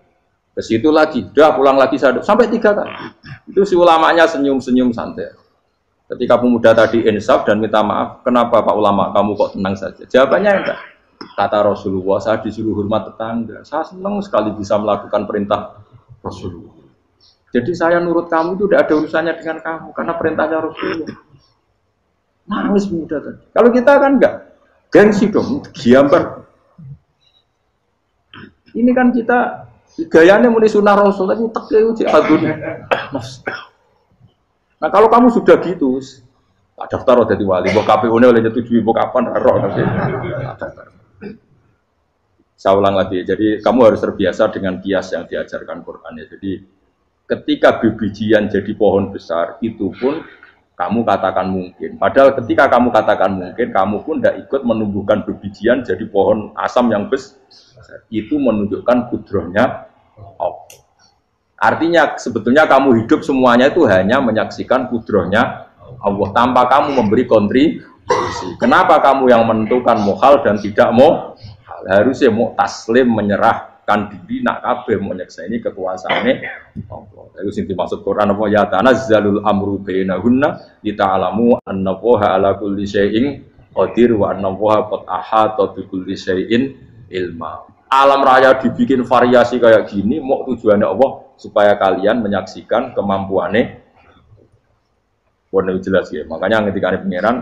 [SPEAKER 2] Ke situ lagi, dah pulang lagi saya sampai 3 kali. Itu si ulamanya senyum-senyum santai. Ketika pemuda tadi insaf dan minta maaf, kenapa Pak Ulama kamu kok tenang saja? Jawabannya enggak. Kata Rasulullah, saya disuruh hormat tetangga. Saya senang sekali bisa melakukan perintah Rasulullah. Jadi saya nurut kamu itu tidak ada urusannya dengan kamu karena perintahnya Rasulullah. Nangis pemuda tadi. Kalau kita kan enggak, gengsi dong, giambar. Ini kan kita gayanya muni sunnah Rasul tapi tekeu cek agun. Nah kalau kamu sudah gitu, daftar jadi wali, mbok KPU-ne oleh nyetujui mbok kapan roh nanti. Saya ulang lagi, jadi kamu harus terbiasa dengan kias yang diajarkan Quran ya. Jadi ketika bijian jadi pohon besar, itu pun kamu katakan mungkin. Padahal ketika kamu katakan mungkin, kamu pun tidak ikut menumbuhkan bijian jadi pohon asam yang besar. Itu menunjukkan kudrohnya Allah. Artinya sebetulnya kamu hidup semuanya itu hanya menyaksikan kudrohnya Allah tanpa kamu memberi kontribusi. Kenapa kamu yang menentukan mohal dan tidak mau? Harusnya mau taslim menyerahkan diri nak kabeh menyeksa ini kekuasaannya Allah. Itu sing dimaksud Quran apa ya tanazzalul amru bainahunna lita'lamu annallaha ala kulli syai'in qadir wa annallaha qad ahata bi kulli syai'in ilma. Alam raya dibikin variasi kayak gini, mau tujuannya Allah supaya kalian menyaksikan kemampuannya. Warna jelas ya. Makanya ketika ada pangeran,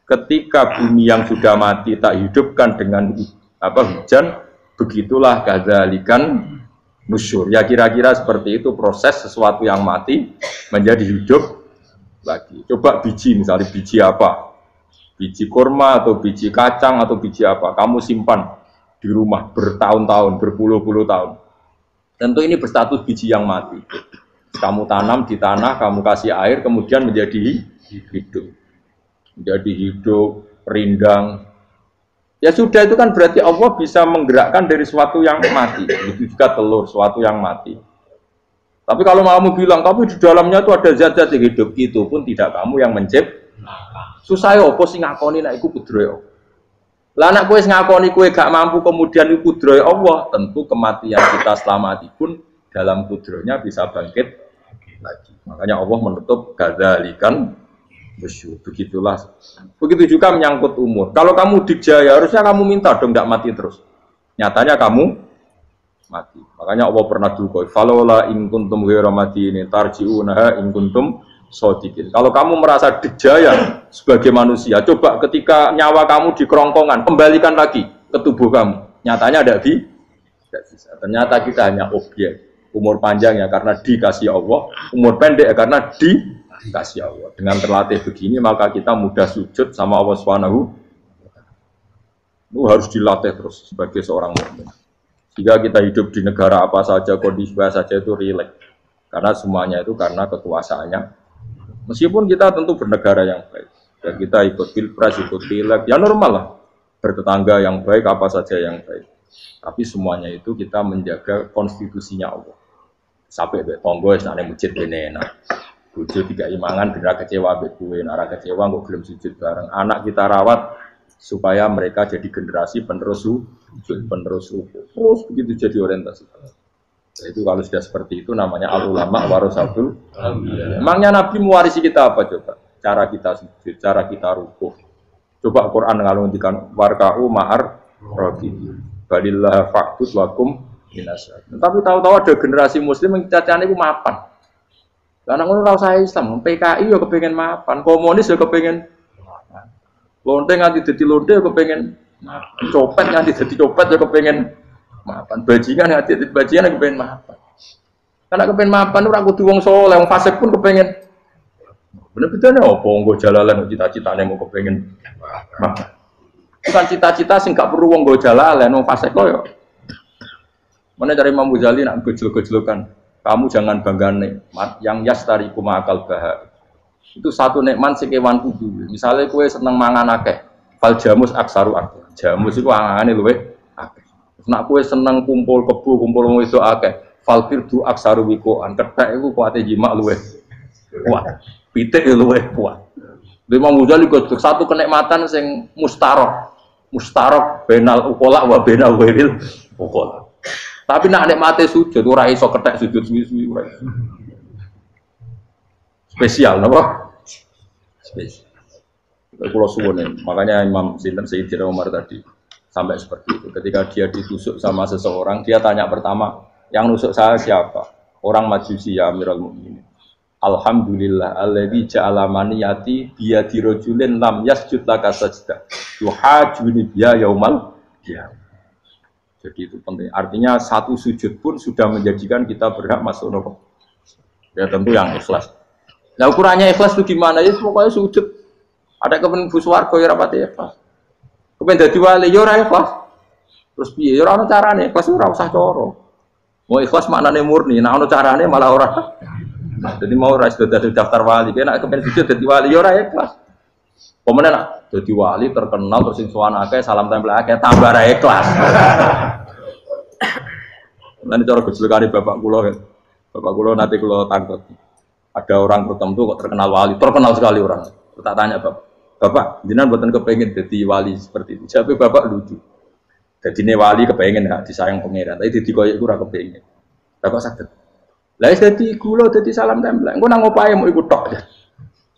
[SPEAKER 2] ketika bumi yang sudah mati tak hidupkan dengan hujan, begitulah kadzalikan nusyur. Ya kira-kira seperti itu proses sesuatu yang mati menjadi hidup lagi. Coba biji, misalnya biji apa? Biji kurma atau biji kacang atau biji apa? Kamu simpan di rumah bertahun-tahun, berpuluh-puluh tahun. Tentu ini berstatus biji yang mati. Kamu tanam di tanah, kamu kasih air, kemudian menjadi hidup. Menjadi hidup, rindang. Ya sudah, itu kan berarti Allah bisa menggerakkan dari sesuatu yang mati. Itu juga telur, sesuatu yang mati. Tapi kalau kamu bilang, tapi di dalamnya itu ada zat-zat yang hidup, itu pun tidak kamu yang menciptakan. Susah ya, apa sih ngakoni nak iku kudroyo. Lah anak kowe ngakoni kowe gak mampu kemudian iku kudrohe Allah, tentu kematian kita setelah mati pun dalam kudrohnya bisa bangkit lagi. Makanya Allah menutup gadzalikan nusyur. Begitulah. Begitu juga menyangkut umur. Kalau kamu dijaya harusnya kamu minta dong tidak mati terus. Nyatanya kamu mati. Makanya Allah pernah juga falola in kuntum ghairu madini tarji'unaha in kuntum shodiqin. Kalau kamu merasa dijaya sebagai manusia, coba ketika nyawa kamu di kerongkongan, kembalikan lagi ke tubuh kamu. Nyatanya tidak bisa. Ternyata kita hanya objek. Umur panjang ya karena dikasih Allah, umur pendek ya karena dikasih Allah. Dengan terlatih begini maka kita mudah sujud sama Allah Subhanahu. Itu harus dilatih terus sebagai seorang mukmin. Jika kita hidup di negara apa saja, kondisi apa saja itu rileks. Karena semuanya itu karena kekuasaannya. Meskipun kita tentu bernegara yang baik. Dan kita ikut pilpres, ikut pileg, ya normal lah. Bertetangga yang baik, apa saja yang baik. Tapi semuanya itu kita menjaga konstitusinya Allah. Sampai tonggo sana masjid ini enak. Bojo tiga imangan benar kecewa ambek kowe, ora kecewa kok gelem sujud bareng. Anak kita rawat supaya mereka jadi generasi penerus sujud, penerus rukuk. Terus begitu jadi orientasi. Nah, itu kalau sudah seperti itu namanya al-ulama warasatul anbiya. Emangnya Nabi mewarisi kita apa coba? Cara kita sujud, cara kita rukuk. Coba Quran ngalundikan warka'u ma'ar rakiin. Balillah fa'bud wakum Tapi tahu-tahu ada generasi muslim yang cacane iku mapan. Karena ngono ora usah Islam, PKI yo kepengin mapan, komunis yo kepengin mapan. Lonte nganti dadi lonte yo kepengin mapan. Copet nganti dadi copet yo kepengin mapan. Bajingan nganti dadi bajingan yo kepengin mapan. Karena kepengin mapan ora kudu wong saleh, wong fasik pun kepengin. Bener bedane opo nggo jalalan cita-citane mau kepengin mapan. Bukan cita-cita sing gak perlu wong nggo jalalan, wong fasik kok yo. Mana dari Imam Ghazali nak gojol-gojlokan. Kamu jangan bangga nikmat yang yastari kumakal bahar. Itu satu nikmat sing kewan kudu. Misalnya kue seneng mangan akeh, fal jamus aksaru akeh. Jamus itu angane luwih akeh. Nek kue seneng kumpul kebu, kumpul wong wedok akeh, fal firdu aksaru wikoan. Kethek iku kuwate jimak luwih kuat. Pitik luwih kuat. Imam Ghazali kok satu kenikmatan sing mustarok. Mustarok benal ukola wa benal wiril ukola. Tapi nak nikmate sujud ora iso kethek sujud suwi-suwi ora iso. Spesial napa? Spesial. Kulo suwun makanya Imam Sinten Sayyidina Umar tadi sampai seperti itu. Ketika dia ditusuk sama seseorang, dia tanya pertama, yang nusuk saya siapa? Orang Majusi ya Amirul Mukminin. Alhamdulillah alladzi ja'ala maniyati biyadi rajulin lam yasjud laka sajdah. Yuhajuni biya yaumal qiyamah. Jadi itu penting. Artinya satu sujud pun sudah menjadikan kita berhak masuk neraka. Ya tentu yang ikhlas. Nah ukurannya ikhlas itu gimana? Ya pokoknya sujud. Ada kepen buswarga ya rapati ikhlas. Kepen dadi wali ya ora ikhlas. Terus piye? Ya ora ono carane. Ikhlas ora usah cara. Mau ikhlas maknane murni. Nah ono carane malah ora. Jadi mau ora dadi daftar wali. Nek kepen sujud dadi wali ya ora ikhlas. Pemenang nak jadi wali terkenal terus sing sowan akeh salam tempel akeh tambah ra ikhlas. Nanti cara gejolakane bapak kula kan. Bapak kula nanti kula tangkep. Ada orang tertentu kok terkenal wali, terkenal sekali orang. Tak tanya bapak, jenengan mboten kepengin jadi wali seperti itu. Jawab bapak lucu. Dadine wali kepengin ya disayang pangeran, tapi dadi koyo iku ora kepengin. Bapak saged. Lah wis dadi kula dadi salam tempel. Engko nang opahe mau ikut tok.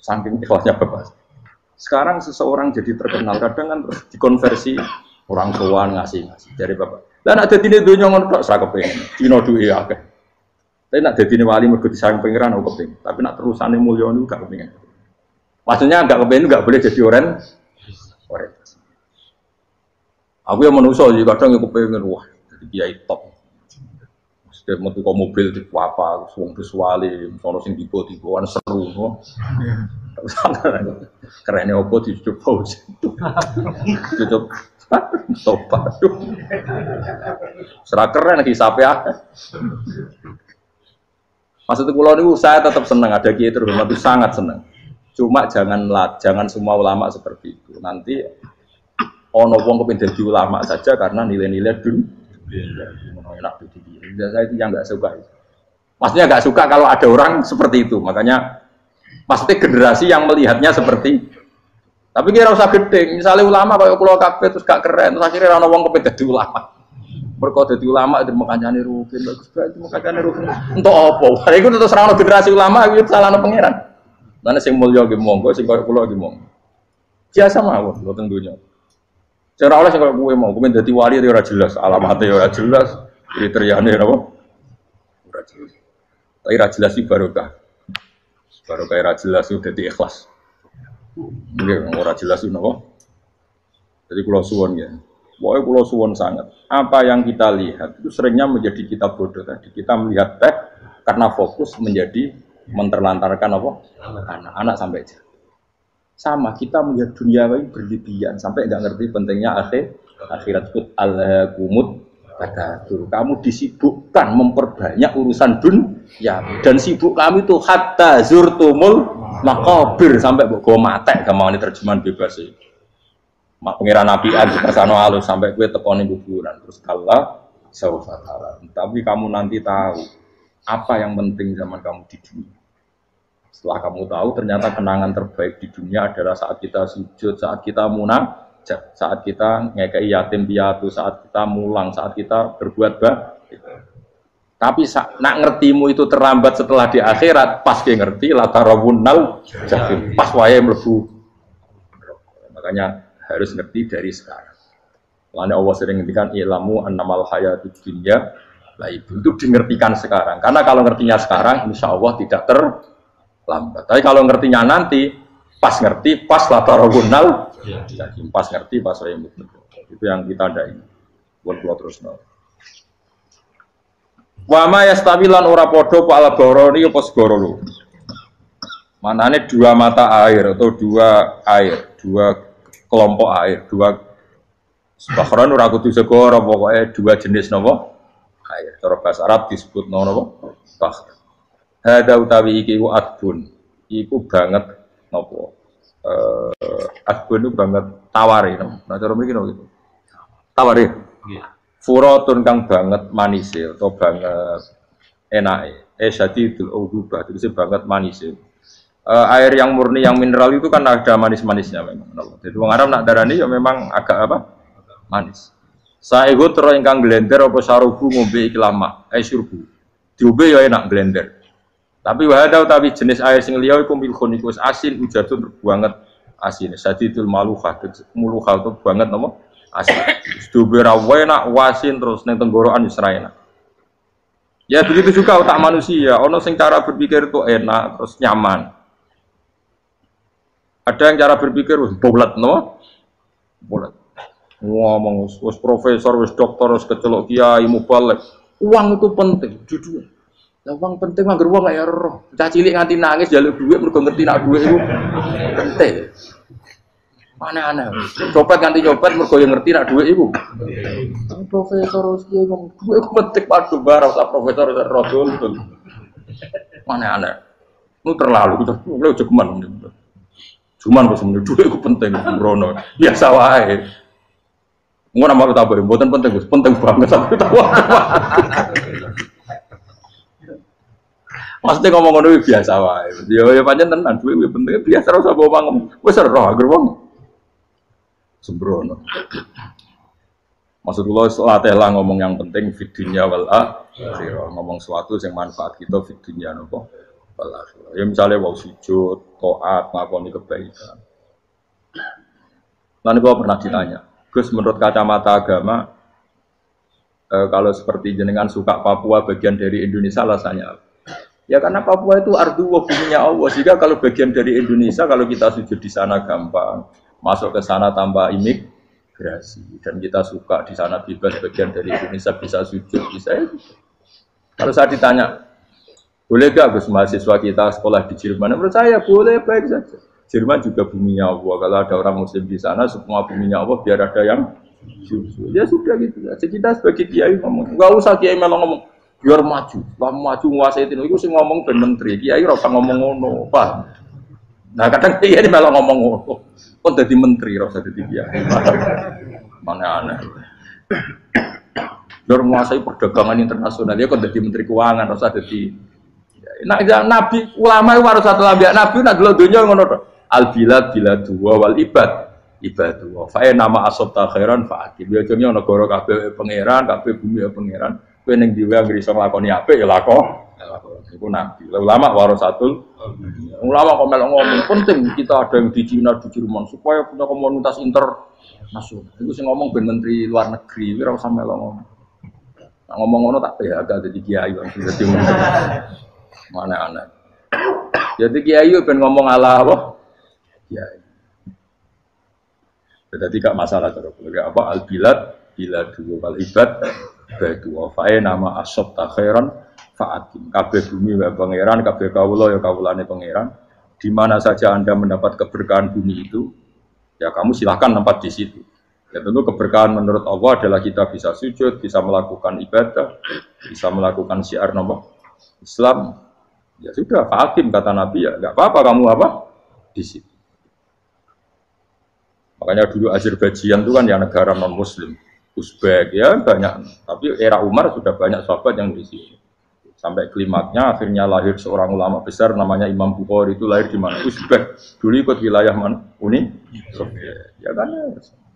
[SPEAKER 2] Saking ikhlasnya bapak. Sekarang seseorang jadi terkenal, kadang kan terus dikonversi orang sowan ngasih dari bapak. Lah nek dadine donya ngono tok ora kepengin. Dina duwe akeh. Tapi nek dadine wali mergo disayang pangeran aku kepengin. Tapi nek terusane mulya niku gak kepengin. Maksudnya enggak kepengin enggak boleh jadi oren. Aku yang manusa iki kadang yo kepengin wah jadi kiai top. Setiap metu ke mobil di apa, wong wali, sono sing tiba-tiba seru no. Kerennya opo dicoba cukup tobat tuh serah keren hisabe akeh. Maksud kula niku saya tetap senang ada kiai terhormat itu sangat senang. Cuma jangan semua ulama seperti itu. Nanti ono wong kepengin dadi ulama saja karena nilai-nilai dunia. Enak itu dia. Saya itu yang enggak suka. Maksudnya enggak suka kalau ada orang seperti itu. Makanya pasti generasi yang melihatnya seperti. Tapi kira usah gede. Misalnya ulama kayak kula kabeh terus gak keren, terus akhirnya ana wong kepengin dadi ulama. Mergo dadi ulama itu mekancane rugen, bagus banget mekancane rugen. Entuk apa? Iku terus ora ono generasi ulama iki salahno pangeran. Lan sing mulya nggih monggo, sing koyo kula nggih monggo. Biasa mawon mboten dunya. Cara oleh sing koyo kowe mau kepengin dadi wali ora jelas, alamate ora jelas, kriteriane napa? Ora jelas. Tapi ora jelas iki barokah. Barokah ora jelas sudah dadi ikhlas. Nggih ora jelas itu napa? Jadi kula suwun ya. Pokoknya kula suwun sangat. Apa yang kita lihat itu seringnya menjadi kita bodoh tadi. Kita melihat teks karena fokus menjadi menterlantarkan apa? Anak-anak sampai jauh. Sama kita melihat dunia ini berlebihan sampai enggak ngerti pentingnya akhirat itu al-kumut takatsur. Kamu disibukkan memperbanyak urusan dunia dan sibuk kami itu hatta zurtumul maqabir sampai mbok go mate gampangane terjemahan bebas iki. Mak pengiran nabian di persano alus sampai kue tekoni kuburan terus kala saufataran. Tapi kamu nanti tahu apa yang penting zaman kamu di dunia. Setelah kamu tahu ternyata kenangan terbaik di dunia adalah saat kita sujud, saat kita munajat, saat kita ngekei yatim piatu, saat kita mulang, saat kita berbuat baik. Tapi nak ngertimu itu terlambat setelah di akhirat, pas dia ngerti latarawunnal jahim, pas wae mlebu. Makanya harus ngerti dari sekarang. Lainnya Allah sering ngendikan ilmu annamal hayatud dunya Lah itu dimengertikan sekarang. Karena kalau ngertinya sekarang, insya Allah tidak terlambat. Tapi kalau ngertinya nanti, pas ngerti, pas lah tarawunal, pas ngerti, pas rembut. Itu yang kita ada ini. Buat terus no. Wama yastawilan ora podo pak alaboroni apa segoro lu. Manane dua mata air atau dua air, dua kelompok air, dua bahron ora kudu segoro pokoknya dua jenis nopo air. Cara bahasa Arab disebut nopo bahr. Hada utawi iki ku adbun. Iku banget nopo. Adbun itu banget tawari no. Nah cara mriki nopo gitu. Tawari. Nggih. Furatun kang banget manise atau banget enake. Syadidul udubah itu banget manise. Air yang murni yang mineral itu kan ada manis-manisnya memang. Jadi wong Arab nak darani ya memang agak apa? Manis. Saehu tero ingkang blender apa sarubu ngombe iki lama, surbu. Diombe ya enak blender. Tapi wahada utawi jenis air sing liya iku milkhun iku asin ujatun banget asin. Sadidul maluhah, muluhah itu banget napa? Asin. Diombe ra enak wasin terus ning tenggorokan wis ra enak. Ya begitu juga otak manusia, ono sing cara berpikir itu enak terus nyaman. Ada yang cara berpikir bulat, no? Bulat. Ngomong, wis profesor, wis dokter, wis kecelok kiai, mubalek. Uang itu penting, jujur. Uang penting, anggar uang ya roh. Cah cilik nganti nangis jaluk duit, mergo ngerti nak duit itu penting. Aneh-aneh. Copet nganti nyopet, mergo yang ngerti nak duit itu. Profesor, kiai ngomong duit itu penting, waduh barang sa profesor rodol. Aneh-aneh. Itu terlalu, itu jegeman. Cuman kok sebenarnya duit itu penting, Brono. Biasa wae. Ngono nama tak boleh, mboten penting, penting banget sampai tahu. Maksudnya ngomong ngono biasa wae. Ya pancen tenan duit penting biasa ora usah bawa ngomong. Wis ora agar wong sembrono. Maksudullah latih lah ngomong yang penting fid dunya wal akhirah. Ngomong sesuatu yang manfaat kita fid dunya napa? Ya misalnya wau sujud, taat, ngakoni kebaikan. Lalu gua pernah ditanya, Gus menurut kacamata agama, kalau seperti jenengan suka Papua bagian dari Indonesia alasannya apa? Ya karena Papua itu arduwa buminya Allah. Jika kalau bagian dari Indonesia, kalau kita sujud di sana gampang, masuk ke sana tanpa imigrasi, dan kita suka di sana bebas bagian dari Indonesia bisa sujud, bisa itu. Kalau saya ditanya, boleh gak Gus mahasiswa kita sekolah di Jerman? Menurut saya boleh, baik saja. Jerman juga buminya Allah. Kalau ada orang Muslim di sana, semua buminya Allah biar ada yang ya sudah gitu. Jadi kita sebagai kiai ngomong, nggak usah kiai malah ngomong biar maju, maju nguasai itu sih ngomong ben menteri. Kiai rasa ngomong ngono, pak. Nah kadang kiai malah ngomong ngono, kok jadi menteri rasa jadi kiai. Mana aneh. Biar menguasai perdagangan internasional, dia kok jadi menteri keuangan rasa jadi. Nah, nabi ulama itu harus satu nabi. Nabi nak dulu dunia ngono to. Al bilad biladu wal ibad ibadu. Fa nama asabta khairan fa akib. Biasanya negara kabeh pangeran, kabeh bumi pangeran. Kowe ning dhewe anggere iso nglakoni apik ya lakon. Iku nabi. Ulama warasatul. Ulama kok melok ngomong penting kita ada yang di Cina, di Jerman supaya punya komunitas internasional. Iku sing ngomong ben menteri luar negeri, ora usah melok ngomong. Nah, ngomong ngono tak PHK dadi kiai wong dadi menteri. Mana anak. Jadi kiai ben ngomong ala apa? Kiai. Jadi gak masalah terus. Apa al bilad biladu wal ibad badu wa fae nama asabta khairan fa'atim. Kabeh bumi wa pangeran, kabeh kawula ya kawulane pangeran. Di mana saja Anda mendapat keberkahan bumi itu, ya kamu silahkan tempat di situ. Ya tentu keberkahan menurut Allah adalah kita bisa sujud, bisa melakukan ibadah, bisa melakukan syiar nama Islam. Ya sudah, hakim kata Nabi ya, nggak apa-apa kamu apa di situ. Makanya dulu Azerbaijan itu kan ya negara non Muslim, Uzbek ya banyak. Tapi era Umar sudah banyak sahabat yang di situ. Sampai klimaknya akhirnya lahir seorang ulama besar namanya Imam Bukhari itu lahir di mana? Uzbek. Dulu ikut wilayah mana? Uni Soviet. Ya kan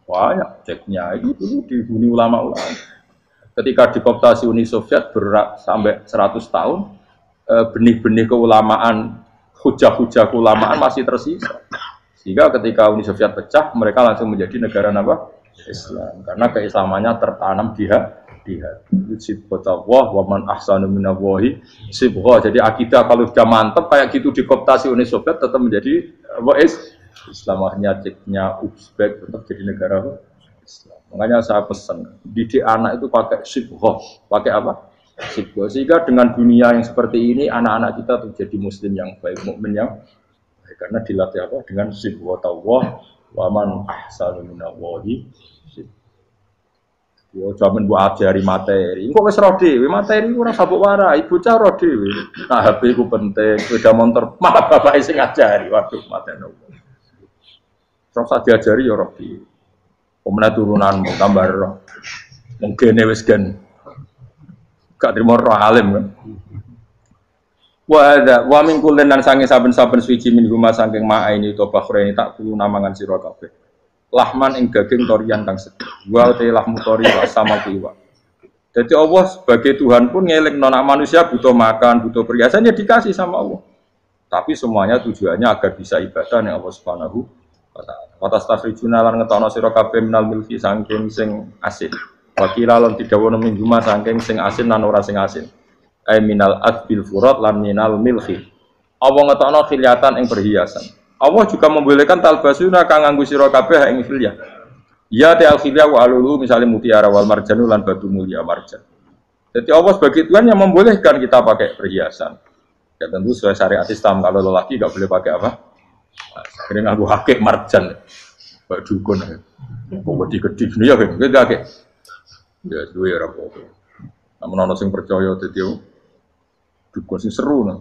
[SPEAKER 2] banyak ceknya itu dulu dihuni ulama-ulama. Ketika dikooptasi Uni Soviet sampai 100 tahun. Benih-benih keulamaan, hujah-hujah keulamaan masih tersisa. Sehingga ketika Uni Soviet pecah, mereka langsung menjadi negara apa? Islam. Karena keislamannya tertanam di di hati. Sibghah Allah wa man ahsanu minallahi sibghah. Jadi akidah kalau sudah mantap kayak gitu dikoptasi Uni Soviet tetap menjadi Islam. Akhirnya ceknya Uzbek tetap jadi negara Islam. Makanya saya pesan didik anak itu pakai sibghah. Pakai apa? Sibghah. Sehingga dengan dunia yang seperti ini anak-anak kita tuh jadi muslim yang baik, mukmin yang baik. Karena dilatih apa? Dengan sibghah Allah wa man ahsanu minallahi. Yo jaman buat ajari materi. Kok wis ro dhewe materi ku ora sabuk warai, bocah ro dhewe. Nah HP ku penting, sepeda motor malah bapak sing ngajari. Waduh mateni. Terus diajari yo ro dhewe. Pemene turunan tambah ro. Mungkin wis gen gak trimo ro alim kan. Wa min kullin lan sange saben-saben suci min huma saking ma'aini to bakhreni tak kulo namangan sira kabeh. Lahman ing daging torian kang sedih. Wa te lahmu tori sama kiwa. Jadi Allah sebagai Tuhan pun ngeleng nona manusia butuh makan, butuh perhiasan ya dikasih sama Allah. Tapi semuanya tujuannya agar bisa ibadah ning Allah Subhanahu wa taala. Wa tastakhrijuna lan ngetokno sira kabeh minal milki saking sing asin. Wa kila lan didhawuhna minggu mas saking sing asin lan ora sing asin. Ai minal adbil furat lan minal milki. Allah ngetokno khiliatan ing perhiasan. Allah juga membolehkan talbasuna kang nganggo sira kabeh ing khilyah. Ya ta al-khilyah wa alulu misalnya mutiara wal marjanu lan batu mulia marjan. Jadi Allah sebagai Tuhan yang membolehkan kita pakai perhiasan. Ya tentu sesuai syariat Islam, kalau lelaki enggak boleh pakai apa? Akhirnya nganggo hakik marjan. Bak dukun. Kok gede ya kan? Gede. Ya duwe ora apa-apa. Namun ana sing percaya dadi dukun sing seru nah.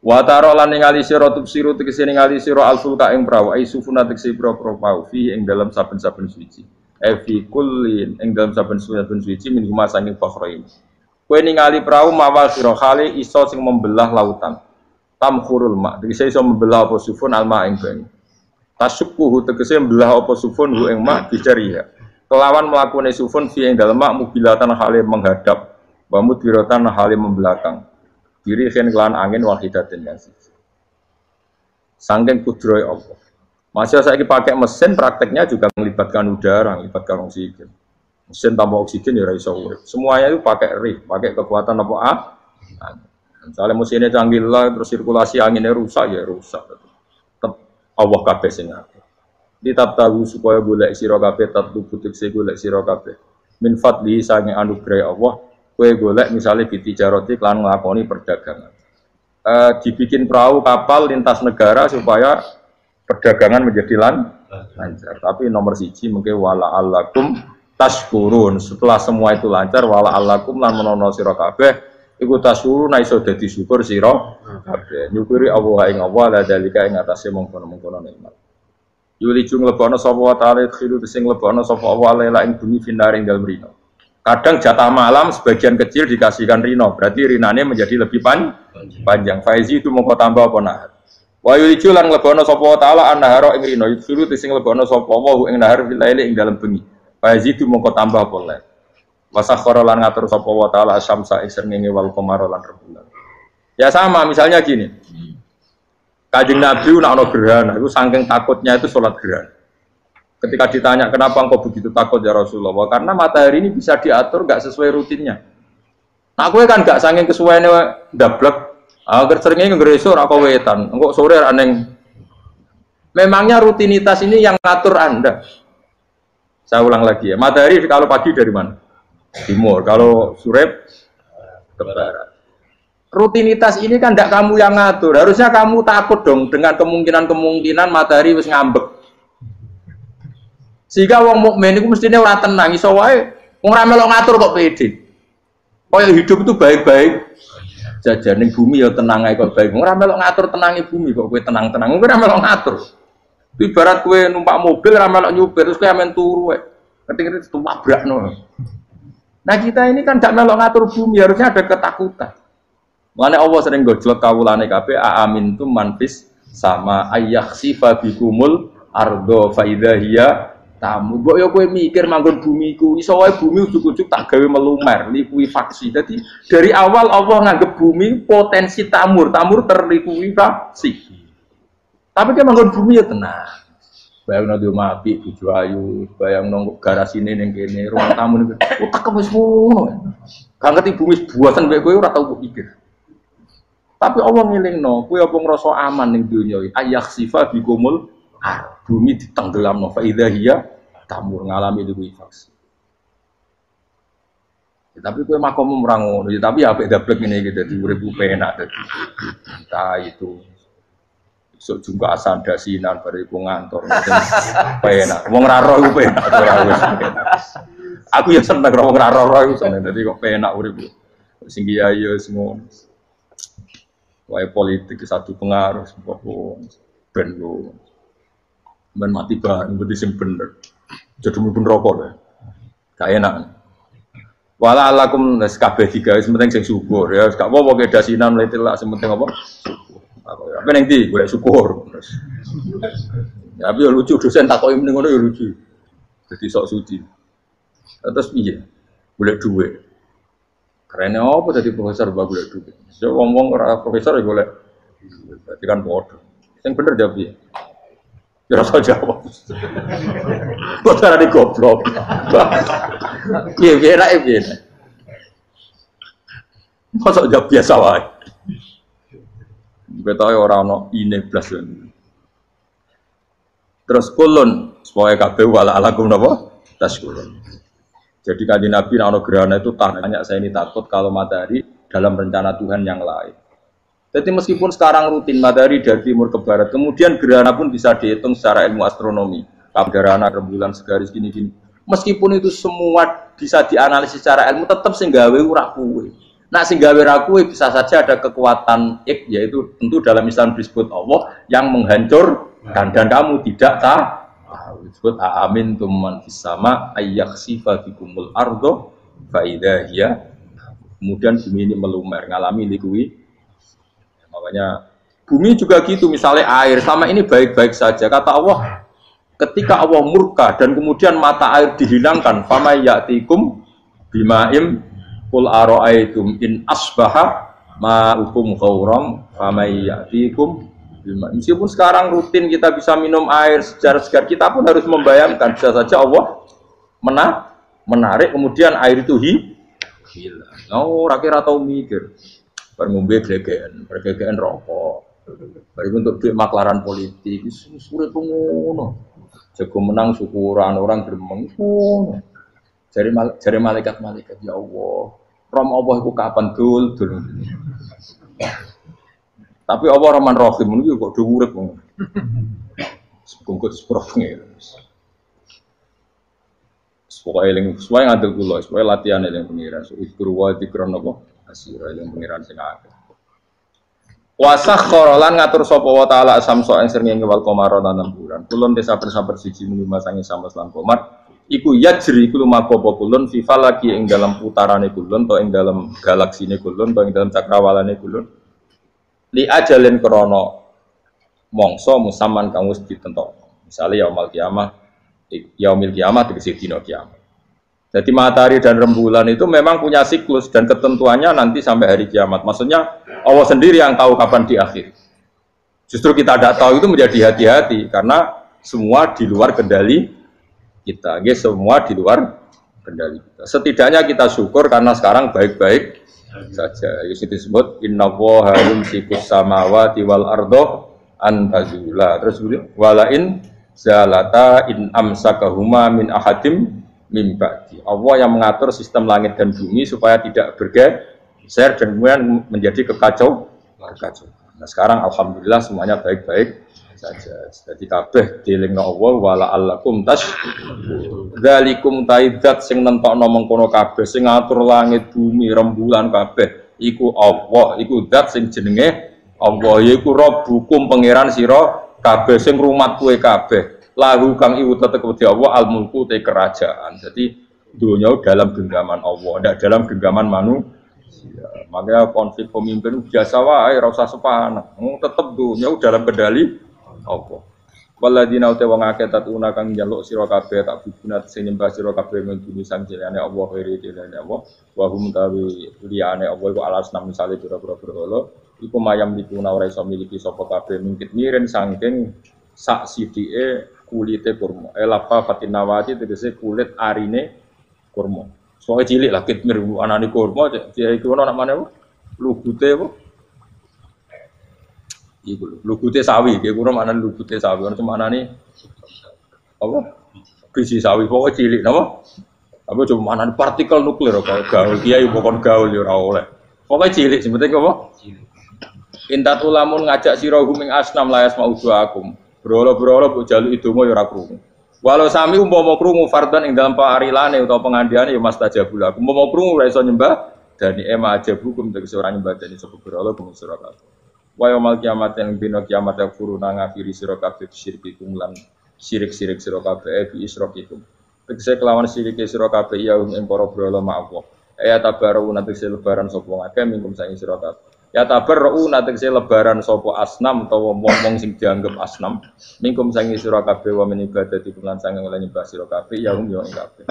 [SPEAKER 2] Wa taro lan ningali sira tubsiru tegese ningali sira alfulka ing prawa ai sufuna tegese pro-pro pau fi ing dalam saben-saben suci. Fi kullin ing dalam saben-saben suci min huma sanging fakhrain. Kowe ningali prau mawal sira khali iso sing membelah lautan. Tamkhurul ma tegese iso membelah apa sufun alma ing banyu. Tasukkuhu tegese membelah apa sufun hu ing ma bijariha. Kelawan mlakune sufun fi ing dalem mak mubilatan khali menghadap wa mudbiratan khali membelakang. Diri khen kelan angin wahidatin yang siji. Sangking kudroy Allah. Masih saya pakai mesin prakteknya juga melibatkan udara, melibatkan oksigen. Mesin tambah oksigen ya iso urip. Semuanya itu pakai rig, pakai kekuatan apa ah? Misalnya mesinnya canggih lah, terus sirkulasi anginnya rusak ya rusak. Tetap Allah kabeh sing ngatur. Ditabtahu supaya golek sira kabeh tatlu butik se golek sira kabeh. Min fadli sange anugerah Allah. Kue golek misalnya di tijaroti klan ngelakoni perdagangan. Dibikin perahu kapal lintas negara supaya perdagangan menjadi lancar. Tapi nomor siji mungkin wala allakum tashkurun. Setelah semua itu lancar wala allakum lan menono sira kabeh iku tashkurun iso dadi syukur sira kabeh. Nyukuri Allah ing Allah la dalika ing atase mongkon-mongkon nikmat. Yuli jung lebono sapa wa ta'ala khilu sing lebono sapa Allah la ing bumi finare ing dalem rino. Kadang jatah malam sebagian kecil dikasihkan rino, berarti rinane menjadi lebih panjang. Faizi itu mongko tambah apa nahar. Wa yulicu lan lebono sapa taala annahara ing rino, yusuru sing lebono sapa wa ing nahar fil laili ing dalem bengi. Faizi itu mongko tambah apa le. Wa sakhara lan ngatur sapa wa taala asyamsa ing srengenge wal qamara lan rembulan. Ya sama misalnya gini. Kanjeng Nabi nek ana gerhana, itu saking takutnya itu salat gerhana. Ketika ditanya kenapa engkau begitu takut ya Rasulullah, karena matahari ini bisa diatur nggak sesuai rutinnya. Nah, aku kan nggak saking kesuaiannya dablek. Agar seringnya ngeresur aku wetan, engkau sore aneh. Memangnya rutinitas ini yang ngatur Anda. Saya ulang lagi ya, matahari kalau pagi dari mana? Timur, kalau sore ke barat. Rutinitas ini kan tidak kamu yang ngatur. Harusnya kamu takut dong dengan kemungkinan matahari wis ngambek. Sehingga wong mukmin itu mestinya ora tenang, iso wae wong ra melok ngatur kok pede. Kaya hidup itu baik-baik. Jajan ning bumi ya tenang ae kok baik. Wong ora melok ngatur tenangi bumi kok kowe tenang-tenang. Kowe ora melok ngatur. Ibarat kowe numpak mobil ora melok nyupir terus kowe amen turu wae. Keting-keting tabrakno. Nah, kita ini kan gak melok ngatur bumi, harusnya ada ketakutan. Makanya Allah sering gojlok kawulane kabeh aamintum manfis sama ayakhsifa bikumul ardo fa idza hiya tamu. Mbok yo kowe mikir manggon bumi ku iso wae bumi ujug-ujug tak gawe melumer, likuifaksi. Jadi dari awal Allah nganggep bumi potensi tamur terlikuifaksi. Tapi kan manggon bumi ya tenang. Bayang nanti mati, tujuh ayu, bayang nongkrong garasi ini neng kene, rumah tamu nih, utak kamu semua. Gak ngerti bumi buatan baik gue ora tau pikir. Tapi Allah ngiling no, gue apa ngerasa aman ning dunia ini. Ayak sifat bikumul, bumi ditenggelam no. Faidahia tamur ngalami lebih faksi. Ya, tapi gue makom merangun, ya, tapi apa dapat ini gitu, 2000 penak tadi. Entah itu. Sok juga asal dasinan bariku ngantor penak. Wong ra roh iku penak ora wis. Aku ya seneng wong ra roh iku seneng. Dadi kok penak urip. Sing kiai ya semua. Wae politik satu pengaruh sebab ben lo. Ben mati bareng berarti sing bener. Jadi mungkin rokok ya. Gak enak. Wala alakum nas kabeh digawe penting sing syukur ya. Gak apa-apa ke dasinan mlete lah penting apa? Apa yang di, boleh syukur. Ya, tapi lucu dosen tak kau yang ngono ya lucu. Jadi sok suci. Terus iya, boleh duit. Kerennya apa jadi profesor boleh duit. So ngomong orang profesor ya boleh. Berarti kan bodoh. Yang bener jawab dia. Ya rasa jawab. Kok cara di goblok. Iya biasa biasa. Masa jawab biasa wae. Kita orang no ini plus. Terus kulun supaya kabeh wala alakum napa tas kulun. Jadi kanjeng Nabi ana gerhana itu tanya saya ini takut kalau matahari dalam rencana Tuhan yang lain. Jadi meskipun sekarang rutin matahari dari timur ke barat, kemudian gerhana pun bisa dihitung secara ilmu astronomi. Gerhana rembulan segaris gini-gini. Meskipun itu semua bisa dianalisis secara ilmu, tetap sing gawe ora kuwe. Nah, sehingga wiraku bisa saja ada kekuatan yaitu tentu dalam Islam disebut Allah yang menghancurkan dan kamu tidak tahu. Disebut amin tuman fisama ayyaksifa bikumul ardo faidahia. Kemudian bumi ini melumer, ngalami likui. Makanya bumi juga gitu, misalnya air sama ini baik-baik saja. Kata Allah, ketika Allah murka dan kemudian mata air dihilangkan, fama ya'tikum bimaim Qul ara'aytum in asbaha ma'ukum ghauram famay ya'tikum bima. Meskipun sekarang rutin kita bisa minum air secara segar, kita pun harus membayangkan bisa saja Allah menarik kemudian air itu hilang. Oh, rakyat atau mikir ngombe glegeken rokok. Bari untuk duit maklaran politik sulit ngono. Jago menang syukuran orang gremeng ngono. Jari malaikat ya Allah. Rom Allah itu kapan dul. Tapi Allah Rahman Rahim itu kok dhuwur kok. Bungkut sprofnya. Supaya ngadil kula, supaya latihan yang pengiran. So ikru wa dikron apa? Asira yang pengiran sing akeh. Wa sakhkhara lan ngatur sapa wa taala samso ing srengenge wal qamara lan bulan. Kulon desa sabar siji lima sange sama lan qamar. Iku yajri iku lumaku apa kulun fi falaki ing dalam putarane kulun atau ing dalam galaksine kulun atau ing dalam cakrawalane kulun li ajalin krana mangsa musaman kang wis ditentokno. Misale yaumul kiamah tegese dina kiamat. Jadi matahari dan rembulan itu memang punya siklus dan ketentuannya nanti sampai hari kiamat. Maksudnya Allah sendiri yang tahu kapan di akhir. Justru kita tidak tahu itu menjadi hati-hati karena semua di luar kendali kita, semua di luar kendali kita. Setidaknya kita syukur karena sekarang baik-baik saja. Itu disebut innallaha yumsikus samawati wal ardo an tazula. Terus walain zalata in amsakahuma min ahadim min ba'di. Allah yang mengatur sistem langit dan bumi supaya tidak bergeser dan kemudian menjadi kekacauan. Nah, sekarang alhamdulillah semuanya baik-baik saja. Jadi kabeh dilingno Allah wala allakum tas dzalikum taidat sing nentokno mengkono kabeh sing ngatur langit bumi rembulan kabeh iku Allah iku zat sing jenenge Allah yaiku Rabbukum pangeran sira kabeh sing rumat kowe kabeh lahu kang iku tetep wedi Allah al mulku te kerajaan. Jadi dunia dalam genggaman Allah ndak dalam genggaman manusia. Makanya konflik pemimpin biasa wae ora usah sepanah. Tetep dunia dalam kendali Allah. Waladina uta wong akeh tatuna kang njaluk sira kabeh tak bibunat sing nyembah sira kabeh menduni sanjane Allah khairi dilane Allah wa hum tawi liyane Allah iku alas nam misale pira-pira berhala iku mayam dikuna ora iso miliki sapa kabeh mungkit miren saking sak sidike kulite kurma. Lapa fatinawati tegese kulit arine kurma. Soale cilik lah kitmir anane kurma dia iku ana namane apa? Lugute apa? Iku lugute sawi, ki kurma anane lugute sawi. Ono manane apa? Biji sawi pokoke cilik napa? Apa cuma manane partikel nuklir kok gaul kiai pokon gaul ya ora oleh. Pokoke cilik sing penting apa? Cilik. Intat ulamun ngajak sira guming asnam layas mau akum. Brolo-brolo mbok jaluk idonga ya ora krungu. Walau sami umpama krungu fardan ing dalam parilane utawa pengandiane ya mastajabul aku. Umpama krungu ora iso nyembah dani ema aja hukum tegese ora nyembah dani sapa brolo guming sira kabeh. Wa yaumul kiamat yang dina kiamat ya furuna ngafiri sira kabeh syirikikum lan syirik-syirik sira kabeh bi isrokikum. Tegese kelawan syirike sira kabeh ya ing para brolo ma'awa. Ya tabaru nanti lebaran sapa ngake mingkum saking sira kabeh. Ya tabarru natekse lebaran sapa asnam utawa wong sing dianggep asnam mingkum sangi sira kabeh wa min ibadati lan sange oleh nyembah sira kabeh ya ing kabeh.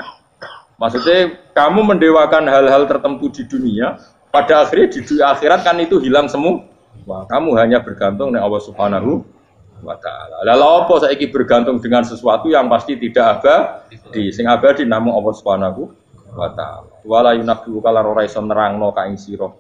[SPEAKER 2] Maksudnya kamu mendewakan hal-hal tertentu di dunia, pada akhirnya di akhirat kan itu hilang semua. Wah, kamu hanya bergantung dengan Allah Subhanahu wa taala. Lalu apa saiki bergantung dengan sesuatu yang pasti tidak abadi, sing abadi namung Allah Subhanahu wa taala. Wala yunabbu kala ora iso nerangno ka ing sira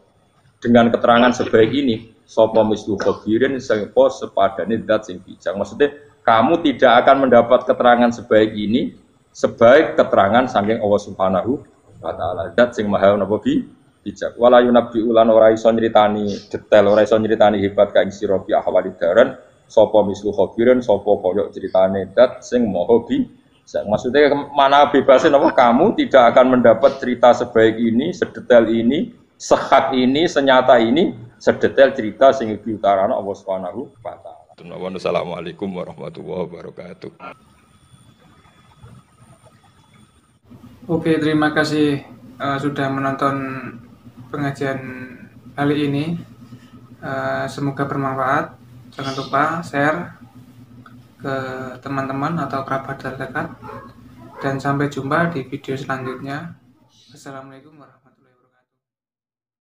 [SPEAKER 2] dengan keterangan sebaik ini, sapa mislu khabirin sapa sepadane zat sing bijak. Maksudnya kamu tidak akan mendapat keterangan sebaik ini sebaik keterangan saking Allah Subhanahu wa taala. Zat sing maha napa bijak. Wala yunabbi ulan ora iso nyritani detail, ora iso nyritani hebat ka ing sira bi ahwali daran sapa mislu khabirin sapa koyo critane zat sing maha bijak. Maksudnya mana bebasnya napa kamu tidak akan mendapat cerita sebaik ini, sedetail ini, sehak ini, senyata ini, sedetail cerita sing diutarana Allah Subhanahu wa taala. Assalamualaikum warahmatullahi wabarakatuh.
[SPEAKER 1] Oke, terima kasih sudah menonton pengajian kali ini. Semoga bermanfaat. Jangan lupa share ke teman-teman atau kerabat terdekat. Dan sampai jumpa di video selanjutnya. Assalamualaikum warahmatullahi wabarakatuh.